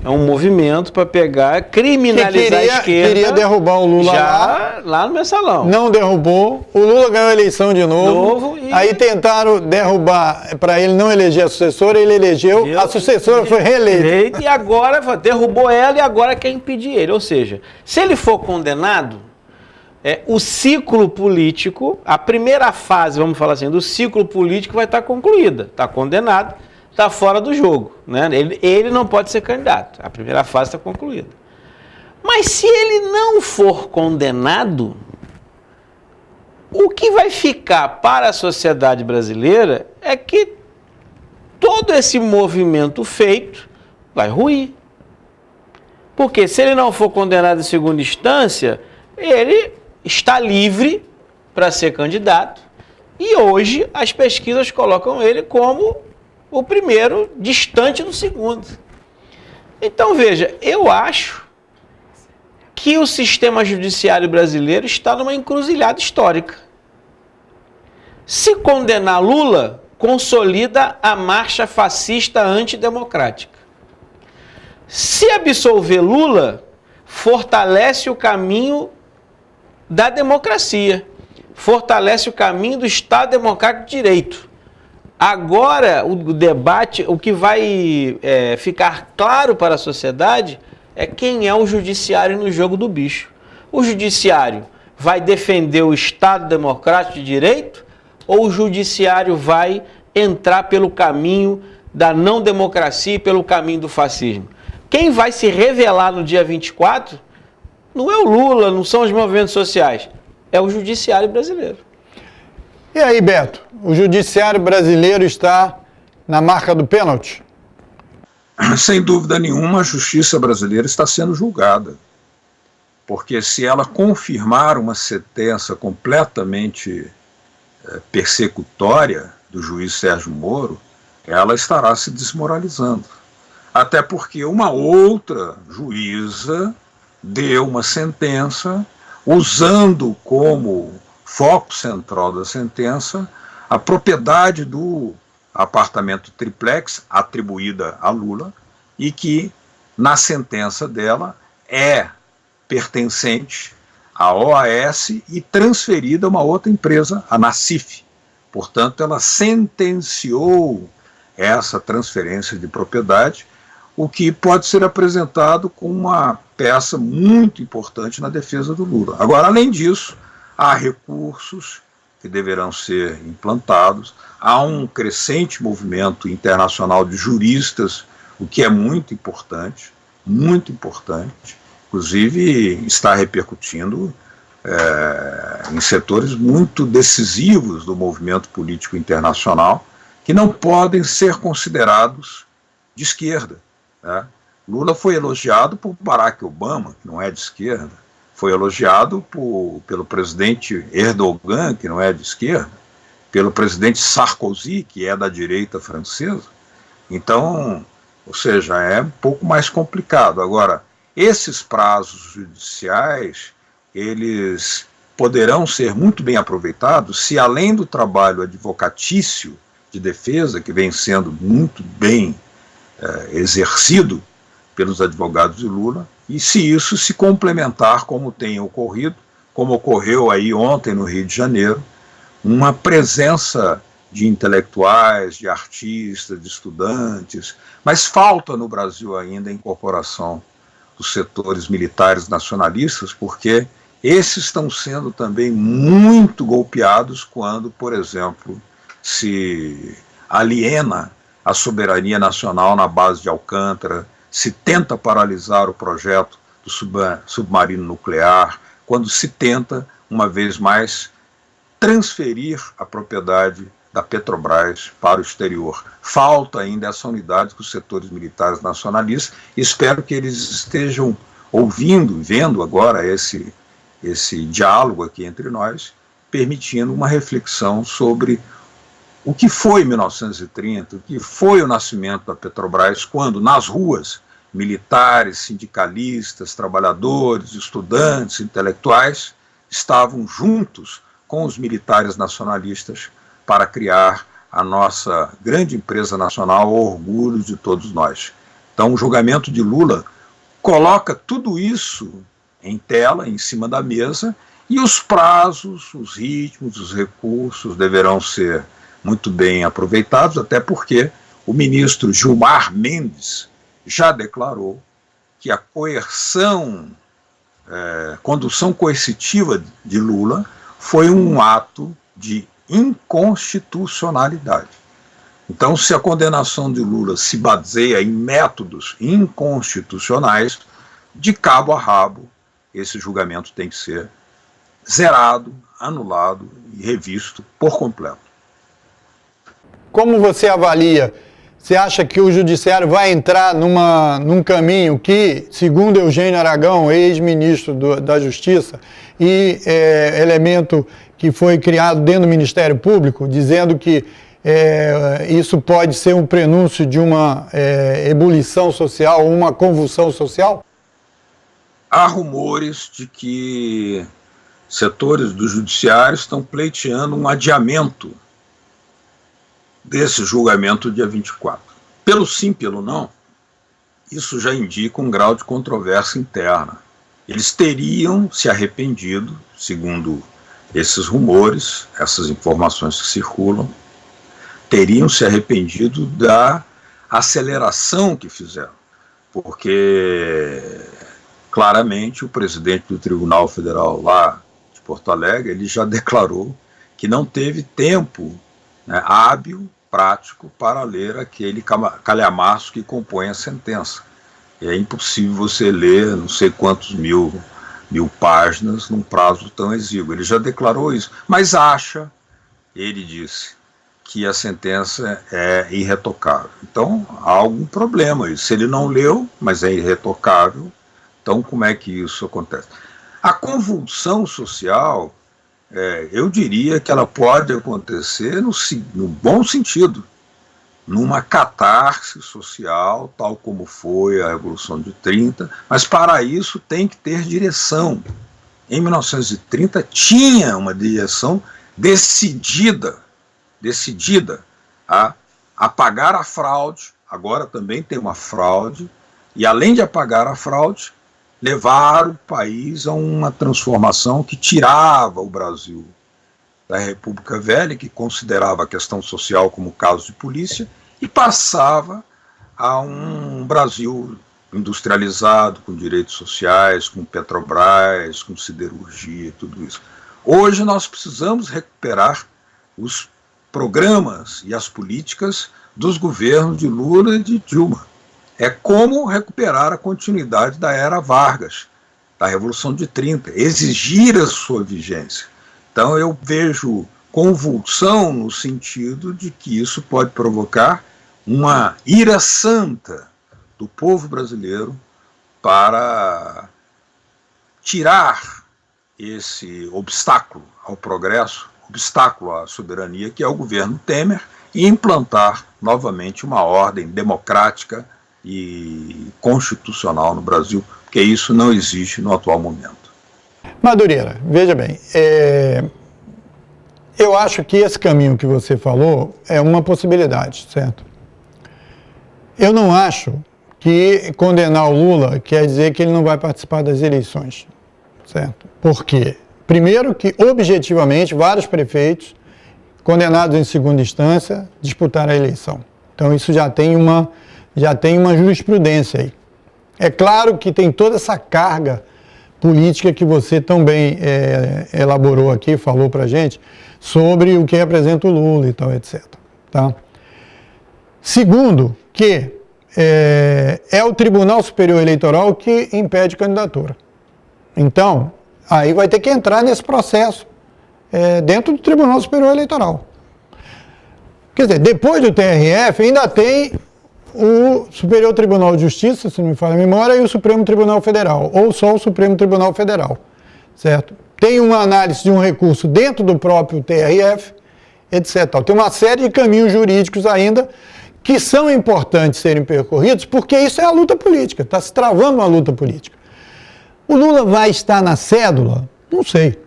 Speaker 3: É um movimento para pegar, criminalizar a esquerda.
Speaker 2: Queria derrubar o Lula
Speaker 3: lá no Mensalão.
Speaker 2: Não derrubou. O Lula ganhou a eleição de novo. Aí tentaram derrubar, para ele não eleger a sucessora, ele elegeu. A sucessora foi reeleita.
Speaker 3: E agora derrubou ela e agora quer impedir ele. Ou seja, se ele for condenado, o ciclo político, a primeira fase, vamos falar assim, do ciclo político vai estar concluída. Está condenado. Está fora do jogo, né? Ele não pode ser candidato. A primeira fase está concluída. Mas se ele não for condenado, o que vai ficar para a sociedade brasileira é que todo esse movimento feito vai ruir. Porque se ele não for condenado em segunda instância, ele está livre para ser candidato. E hoje as pesquisas colocam ele como o primeiro, distante do segundo. Então, veja, eu acho que o sistema judiciário brasileiro está numa encruzilhada histórica. Se condenar Lula, consolida a marcha fascista antidemocrática. Se absolver Lula, fortalece o caminho da democracia, fortalece o caminho do Estado Democrático de Direito. Agora, o debate, o que vai ficar claro para a sociedade é quem é o judiciário no jogo do bicho. O judiciário vai defender o Estado Democrático de Direito ou o judiciário vai entrar pelo caminho da não democracia e pelo caminho do fascismo? Quem vai se revelar no dia 24 não é o Lula, não são os movimentos sociais, é o judiciário brasileiro.
Speaker 2: E aí, Beto, o judiciário brasileiro está na marca do pênalti?
Speaker 4: Sem dúvida nenhuma, a justiça brasileira está sendo julgada. Porque se ela confirmar uma sentença completamente persecutória do juiz Sérgio Moro, ela estará se desmoralizando. Até porque uma outra juíza deu uma sentença usando como foco central da sentença a propriedade do apartamento triplex atribuída a Lula e que na sentença dela é pertencente à OAS e transferida a uma outra empresa, a Nacif. Portanto, ela sentenciou essa transferência de propriedade, o que pode ser apresentado como uma peça muito importante na defesa do Lula. Agora, além disso, há recursos que deverão ser implantados, há um crescente movimento internacional de juristas, o que é muito importante, inclusive está repercutindo em setores muito decisivos do movimento político internacional, que não podem ser considerados de esquerda. Lula foi elogiado por Barack Obama, que não é de esquerda, foi elogiado pelo presidente Erdogan, que não é de esquerda, pelo presidente Sarkozy, que é da direita francesa. Então, ou seja, é um pouco mais complicado. Agora, esses prazos judiciais, eles poderão ser muito bem aproveitados se, além do trabalho advocatício de defesa, que vem sendo muito bem exercido pelos advogados de Lula, e se isso se complementar, como tem ocorrido, como ocorreu aí ontem no Rio de Janeiro, uma presença de intelectuais, de artistas, de estudantes, mas falta no Brasil ainda a incorporação dos setores militares nacionalistas, porque esses estão sendo também muito golpeados quando, por exemplo, se aliena a soberania nacional na base de Alcântara, se tenta paralisar o projeto do submarino nuclear, quando se tenta, uma vez mais, transferir a propriedade da Petrobras para o exterior. Falta ainda essa unidade com os setores militares nacionalistas. Espero que eles estejam ouvindo, vendo agora esse diálogo aqui entre nós, permitindo uma reflexão sobre o que foi 1930, o que foi o nascimento da Petrobras, quando nas ruas militares, sindicalistas, trabalhadores, estudantes, intelectuais estavam juntos com os militares nacionalistas para criar a nossa grande empresa nacional, o orgulho de todos nós. Então, o julgamento de Lula coloca tudo isso em tela, em cima da mesa, e os prazos, os ritmos, os recursos deverão ser muito bem aproveitados, até porque o ministro Gilmar Mendes já declarou que a condução coercitiva de Lula foi um ato de inconstitucionalidade. Então, se a condenação de Lula se baseia em métodos inconstitucionais, de cabo a rabo, esse julgamento tem que ser zerado, anulado e revisto por completo.
Speaker 2: Como você avalia? Você acha que o Judiciário vai entrar num caminho que, segundo Eugênio Aragão, ex-ministro da Justiça, e elemento que foi criado dentro do Ministério Público, dizendo que isso pode ser um prenúncio de uma ebulição social, uma convulsão social?
Speaker 4: Há rumores de que setores do Judiciário estão pleiteando um adiamento desse julgamento dia 24. Pelo sim, pelo não, isso já indica um grau de controvérsia interna. Eles teriam se arrependido, segundo esses rumores, essas informações que circulam, teriam se arrependido da aceleração que fizeram, porque claramente o presidente do Tribunal Federal lá de Porto Alegre, ele já declarou que não teve tempo hábil, prático, para ler aquele calhamaço que compõe a sentença. É impossível você ler não sei quantos mil páginas num prazo tão exíguo. Ele já declarou isso, mas acha, ele disse, que a sentença é irretocável. Então, há algum problema. Se ele não leu, mas é irretocável, então como é que isso acontece? A convulsão social, eu diria que ela pode acontecer no bom sentido, numa catarse social, tal como foi a Revolução de 30, mas para isso tem que ter direção. Em 1930 tinha uma direção decidida a apagar a fraude, agora também tem uma fraude, e além de apagar a fraude, levar o país a uma transformação que tirava o Brasil da República Velha, que considerava a questão social como caso de polícia, e passava a um Brasil industrializado, com direitos sociais, com Petrobras, com siderurgia, tudo isso. Hoje nós precisamos recuperar os programas e as políticas dos governos de Lula e de Dilma. É como recuperar a continuidade da era Vargas, da Revolução de 30, exigir a sua vigência. Então eu vejo convulsão no sentido de que isso pode provocar uma ira santa do povo brasileiro para tirar esse obstáculo ao progresso, obstáculo à soberania, que é o governo Temer, e implantar novamente uma ordem democrática e constitucional no Brasil, porque isso não existe no atual momento.
Speaker 2: Madureira, veja bem, eu acho que esse caminho que você falou é uma possibilidade, certo? Eu não acho que condenar o Lula quer dizer que ele não vai participar das eleições, certo? Por quê? Primeiro que, objetivamente, vários prefeitos condenados em segunda instância disputaram a eleição. Então isso já tem uma jurisprudência aí. É claro que tem toda essa carga política que você tão bem elaborou aqui, falou pra gente, sobre o que representa o Lula e tal, etc. Tá? Segundo, que é o Tribunal Superior Eleitoral que impede candidatura. Então, aí vai ter que entrar nesse processo dentro do Tribunal Superior Eleitoral. Quer dizer, depois do TRF ainda tem o Superior Tribunal de Justiça, se não me falha a memória, e o Supremo Tribunal Federal, ou só o Supremo Tribunal Federal, certo? Tem uma análise de um recurso dentro do próprio TRF, etc. Tem uma série de caminhos jurídicos ainda que são importantes serem percorridos, porque isso é a luta política, está se travando uma luta política. O Lula vai estar na cédula? Não sei.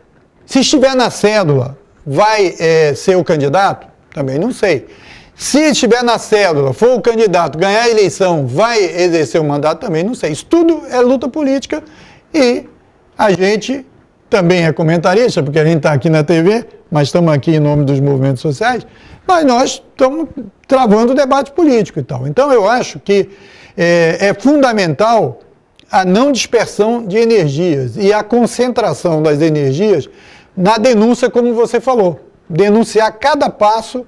Speaker 2: Se estiver na cédula, vai ser o candidato? Também não sei. Se estiver na cédula, for o candidato, ganhar a eleição, vai exercer o mandato? Também não sei. Isso tudo é luta política e a gente também é comentarista, porque a gente está aqui na TV, mas estamos aqui em nome dos movimentos sociais, mas nós estamos travando o debate político e tal. Então eu acho que é fundamental a não dispersão de energias e a concentração das energias na denúncia, como você falou. Denunciar cada passo,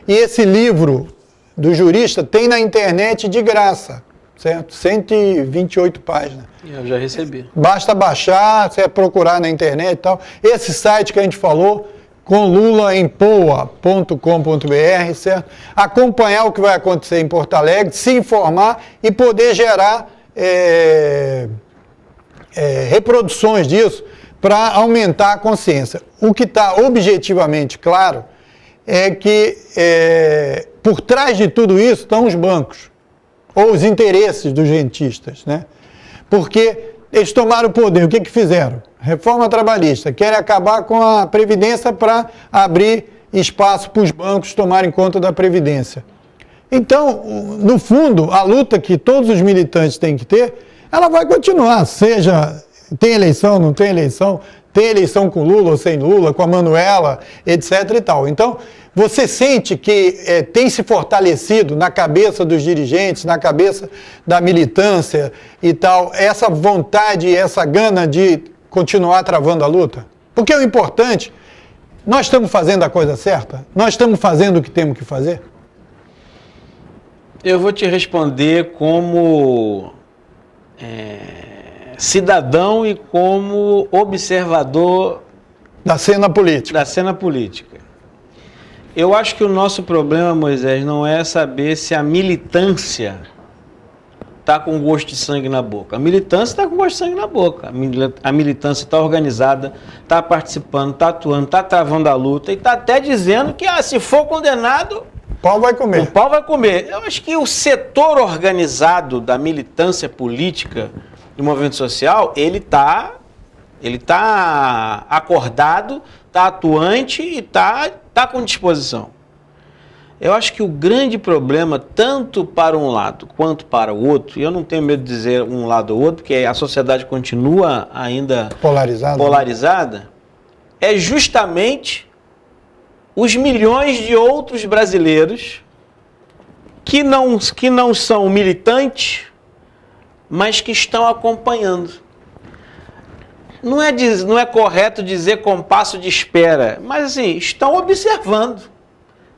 Speaker 2: e esse livro do jurista tem na internet de graça, certo? 128 páginas.
Speaker 3: Eu já recebi.
Speaker 2: Basta baixar, você procurar na internet e tal. Esse site que a gente falou, conlulaempoa.com.br, certo? Acompanhar o que vai acontecer em Porto Alegre, se informar e poder gerar reproduções disso para aumentar a consciência. O que está objetivamente claro é que por trás de tudo isso estão os bancos, ou os interesses dos rentistas, né? Porque eles tomaram o poder, o que fizeram? Reforma trabalhista, querem acabar com a Previdência para abrir espaço para os bancos tomarem conta da Previdência. Então, no fundo, a luta que todos os militantes têm que ter, ela vai continuar, seja tem eleição, não tem eleição com Lula ou sem Lula, com a Manuela, etc. e tal. Então, você sente que tem se fortalecido na cabeça dos dirigentes, na cabeça da militância e tal, essa vontade, essa gana de continuar travando a luta? Porque o importante, nós estamos fazendo a coisa certa? Nós estamos fazendo o que temos que fazer?
Speaker 3: Eu vou te responder como cidadão e como observador
Speaker 2: da cena política.
Speaker 3: Eu acho que o nosso problema, Moisés, não é saber se a militância está com gosto de sangue na boca. A militância está com gosto de sangue na boca. A militância está organizada, está participando, está atuando, está travando a luta e está até dizendo que se for condenado,
Speaker 2: o pau vai comer.
Speaker 3: O pau vai comer. Eu acho que o setor organizado da militância política do movimento social, ele tá acordado, está atuante e está com disposição. Eu acho que o grande problema, tanto para um lado quanto para o outro, e eu não tenho medo de dizer um lado ou outro, porque a sociedade continua ainda polarizada, é justamente os milhões de outros brasileiros que não são militantes, mas que estão acompanhando. Não é correto dizer compasso de espera, mas assim, estão observando.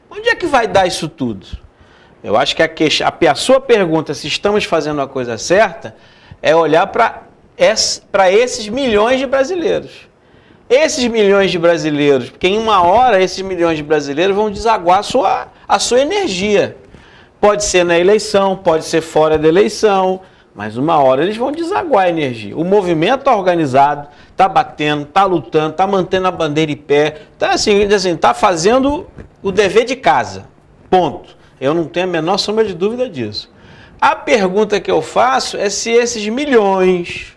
Speaker 3: Onde é que vai dar isso tudo? Eu acho que a sua pergunta, se estamos fazendo a coisa certa, é olhar para esses milhões de brasileiros. Esses milhões de brasileiros, porque em uma hora esses milhões de brasileiros vão desaguar a sua energia. Pode ser na eleição, pode ser fora da eleição, Mas uma hora eles vão desaguar a energia. O movimento está organizado, está batendo, está lutando, está mantendo a bandeira em pé, está fazendo o dever de casa. Ponto. Eu não tenho a menor sombra de dúvida disso. A pergunta que eu faço é se esses milhões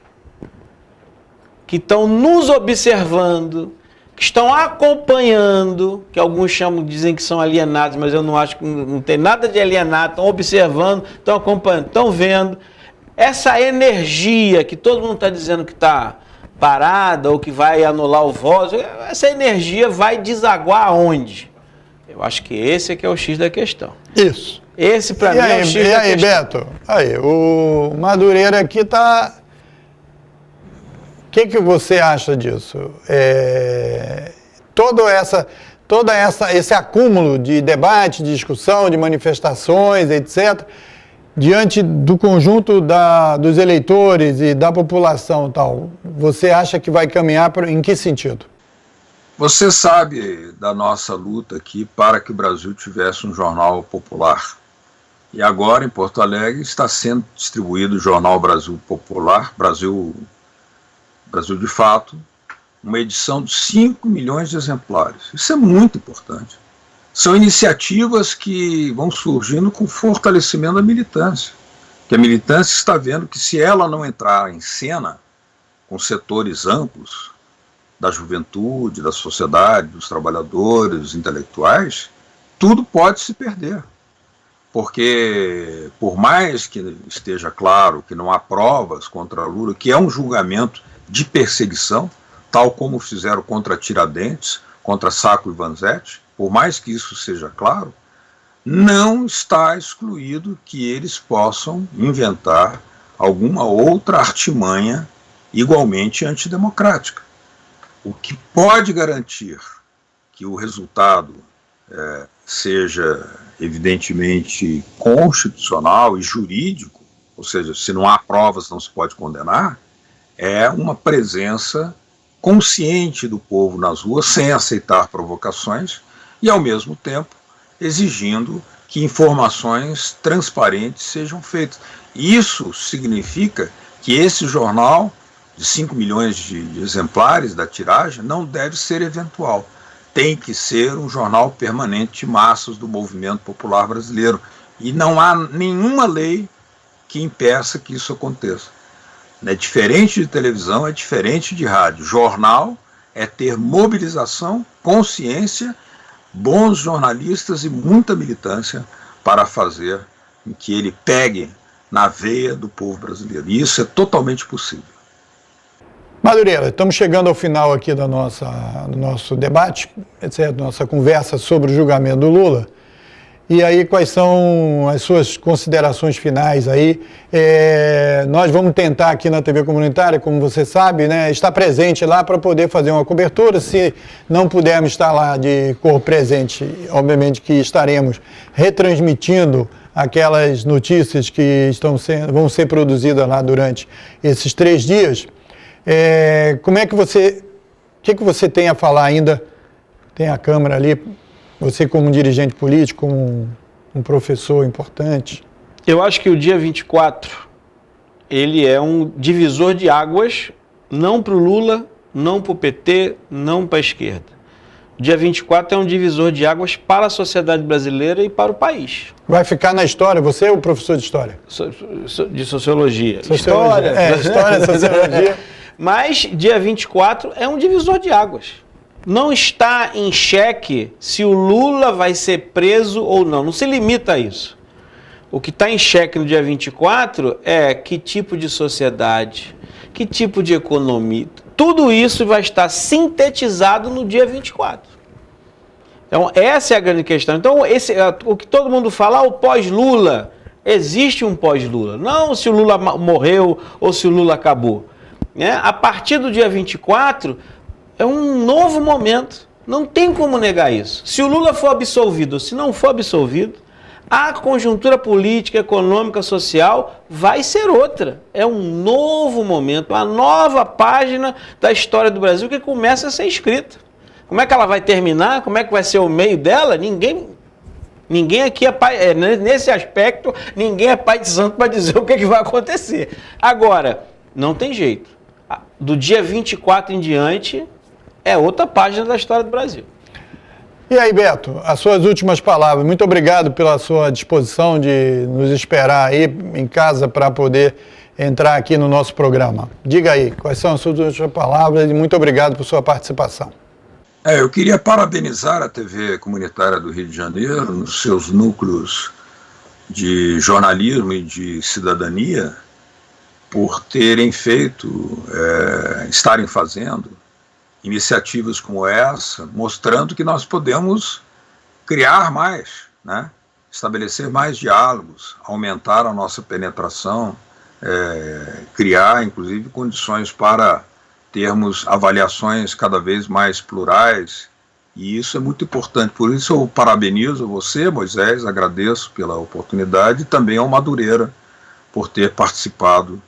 Speaker 3: que estão nos observando, que estão acompanhando, que alguns dizem que são alienados, mas eu não acho que não tem nada de alienado, estão observando, estão acompanhando, estão vendo. Essa energia que todo mundo está dizendo que está parada ou que vai anular o voto, essa energia vai desaguar aonde? Eu acho que esse é que é o X da questão.
Speaker 2: Isso.
Speaker 3: Esse, para mim, é o X da questão.
Speaker 2: E aí, Beto? Aí, o Madureira aqui está... O que você acha disso? Esse acúmulo de debate, de discussão, de manifestações, etc., diante do conjunto dos eleitores e da população tal, você acha que vai caminhar em que sentido?
Speaker 4: Você sabe da nossa luta aqui para que o Brasil tivesse um jornal popular. E agora, em Porto Alegre, está sendo distribuído o Jornal Brasil Popular, Brasil de Fato, uma edição de 5 milhões de exemplares. Isso é muito importante. São iniciativas que vão surgindo com fortalecimento da militância. Que a militância está vendo que se ela não entrar em cena com setores amplos da juventude, da sociedade, dos trabalhadores, dos intelectuais, tudo pode se perder. Porque, por mais que esteja claro que não há provas contra Lula, que é um julgamento de perseguição, tal como fizeram contra Tiradentes, contra Sacco e Vanzetti, por mais que isso seja claro, não está excluído que eles possam inventar alguma outra artimanha igualmente antidemocrática. O que pode garantir que o resultado seja evidentemente constitucional e jurídico, ou seja, se não há provas não se pode condenar, é uma presença consciente do povo nas ruas, sem aceitar provocações, e, ao mesmo tempo, exigindo que informações transparentes sejam feitas. Isso significa que esse jornal, de 5 milhões de exemplares da tiragem, não deve ser eventual. Tem que ser um jornal permanente de massas do movimento popular brasileiro. E não há nenhuma lei que impeça que isso aconteça. É diferente de televisão, é diferente de rádio. Jornal é ter mobilização, consciência, bons jornalistas e muita militância para fazer com que ele pegue na veia do povo brasileiro. E isso é totalmente possível.
Speaker 2: Madureira, estamos chegando ao final aqui do nosso debate, etc., nossa conversa sobre o julgamento do Lula. E aí, quais são as suas considerações finais aí? Nós vamos tentar aqui na TV Comunitária, como você sabe, né, estar presente lá para poder fazer uma cobertura. Se não pudermos estar lá de corpo presente, obviamente que estaremos retransmitindo aquelas notícias que vão ser produzidas lá durante esses 3 dias. O que você tem a falar ainda? Tem a câmera ali. Você como dirigente político, como um professor importante.
Speaker 3: Eu acho que o dia 24, ele é um divisor de águas, não para o Lula, não para o PT, não para a esquerda. O dia 24 é um divisor de águas para a sociedade brasileira e para o país.
Speaker 2: Vai ficar na história, você é o professor de história?
Speaker 3: De sociologia.
Speaker 2: História, sociologia.
Speaker 3: Mas dia 24 é um divisor de águas. Não está em xeque se o Lula vai ser preso ou não. Não se limita a isso. O que está em xeque no dia 24 é que tipo de sociedade, que tipo de economia. Tudo isso vai estar sintetizado no dia 24. Então, essa é a grande questão. Então, o que todo mundo fala, o pós-Lula, existe um pós-Lula. Não se o Lula morreu ou se o Lula acabou. A partir do dia 24... é um novo momento, não tem como negar isso. Se o Lula for absolvido ou se não for absolvido, a conjuntura política, econômica, social vai ser outra. É um novo momento, uma nova página da história do Brasil que começa a ser escrita. Como é que ela vai terminar? Como é que vai ser o meio dela? Ninguém Ninguém aqui é pai, nesse aspecto, ninguém é pai de santo para dizer o que vai acontecer. Agora, não tem jeito. Do dia 24 em diante, é outra página da história do Brasil.
Speaker 2: E aí, Beto, as suas últimas palavras. Muito obrigado pela sua disposição de nos esperar aí em casa para poder entrar aqui no nosso programa. Diga aí, quais são as suas últimas palavras e muito obrigado por sua participação.
Speaker 4: Eu queria parabenizar a TV Comunitária do Rio de Janeiro, nos seus núcleos de jornalismo e de cidadania, por terem feito, estarem fazendo iniciativas como essa, mostrando que nós podemos criar mais, né? Estabelecer mais diálogos, aumentar a nossa penetração, criar, inclusive, condições para termos avaliações cada vez mais plurais, e isso é muito importante. Por isso eu parabenizo você, Moisés, agradeço pela oportunidade, e também ao Madureira por ter participado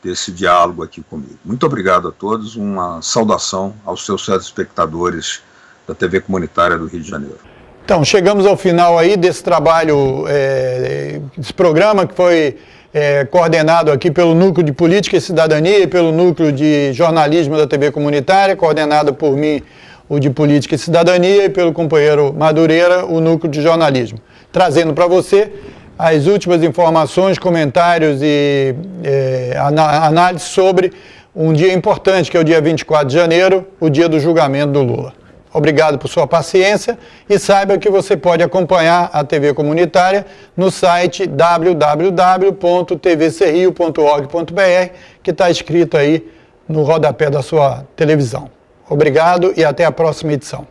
Speaker 4: desse diálogo aqui comigo. Muito obrigado a todos, uma saudação aos seus telespectadores da TV Comunitária do Rio de Janeiro.
Speaker 2: Então, chegamos ao final aí desse trabalho, desse programa que foi coordenado aqui pelo Núcleo de Política e Cidadania e pelo Núcleo de Jornalismo da TV Comunitária, coordenado por mim, o de Política e Cidadania, e pelo companheiro Madureira, o Núcleo de Jornalismo. Trazendo para você as últimas informações, comentários e análise sobre um dia importante, que é o dia 24 de janeiro, o dia do julgamento do Lula. Obrigado por sua paciência e saiba que você pode acompanhar a TV Comunitária no site www.tvcerrio.org.br, que está escrito aí no rodapé da sua televisão. Obrigado e até a próxima edição.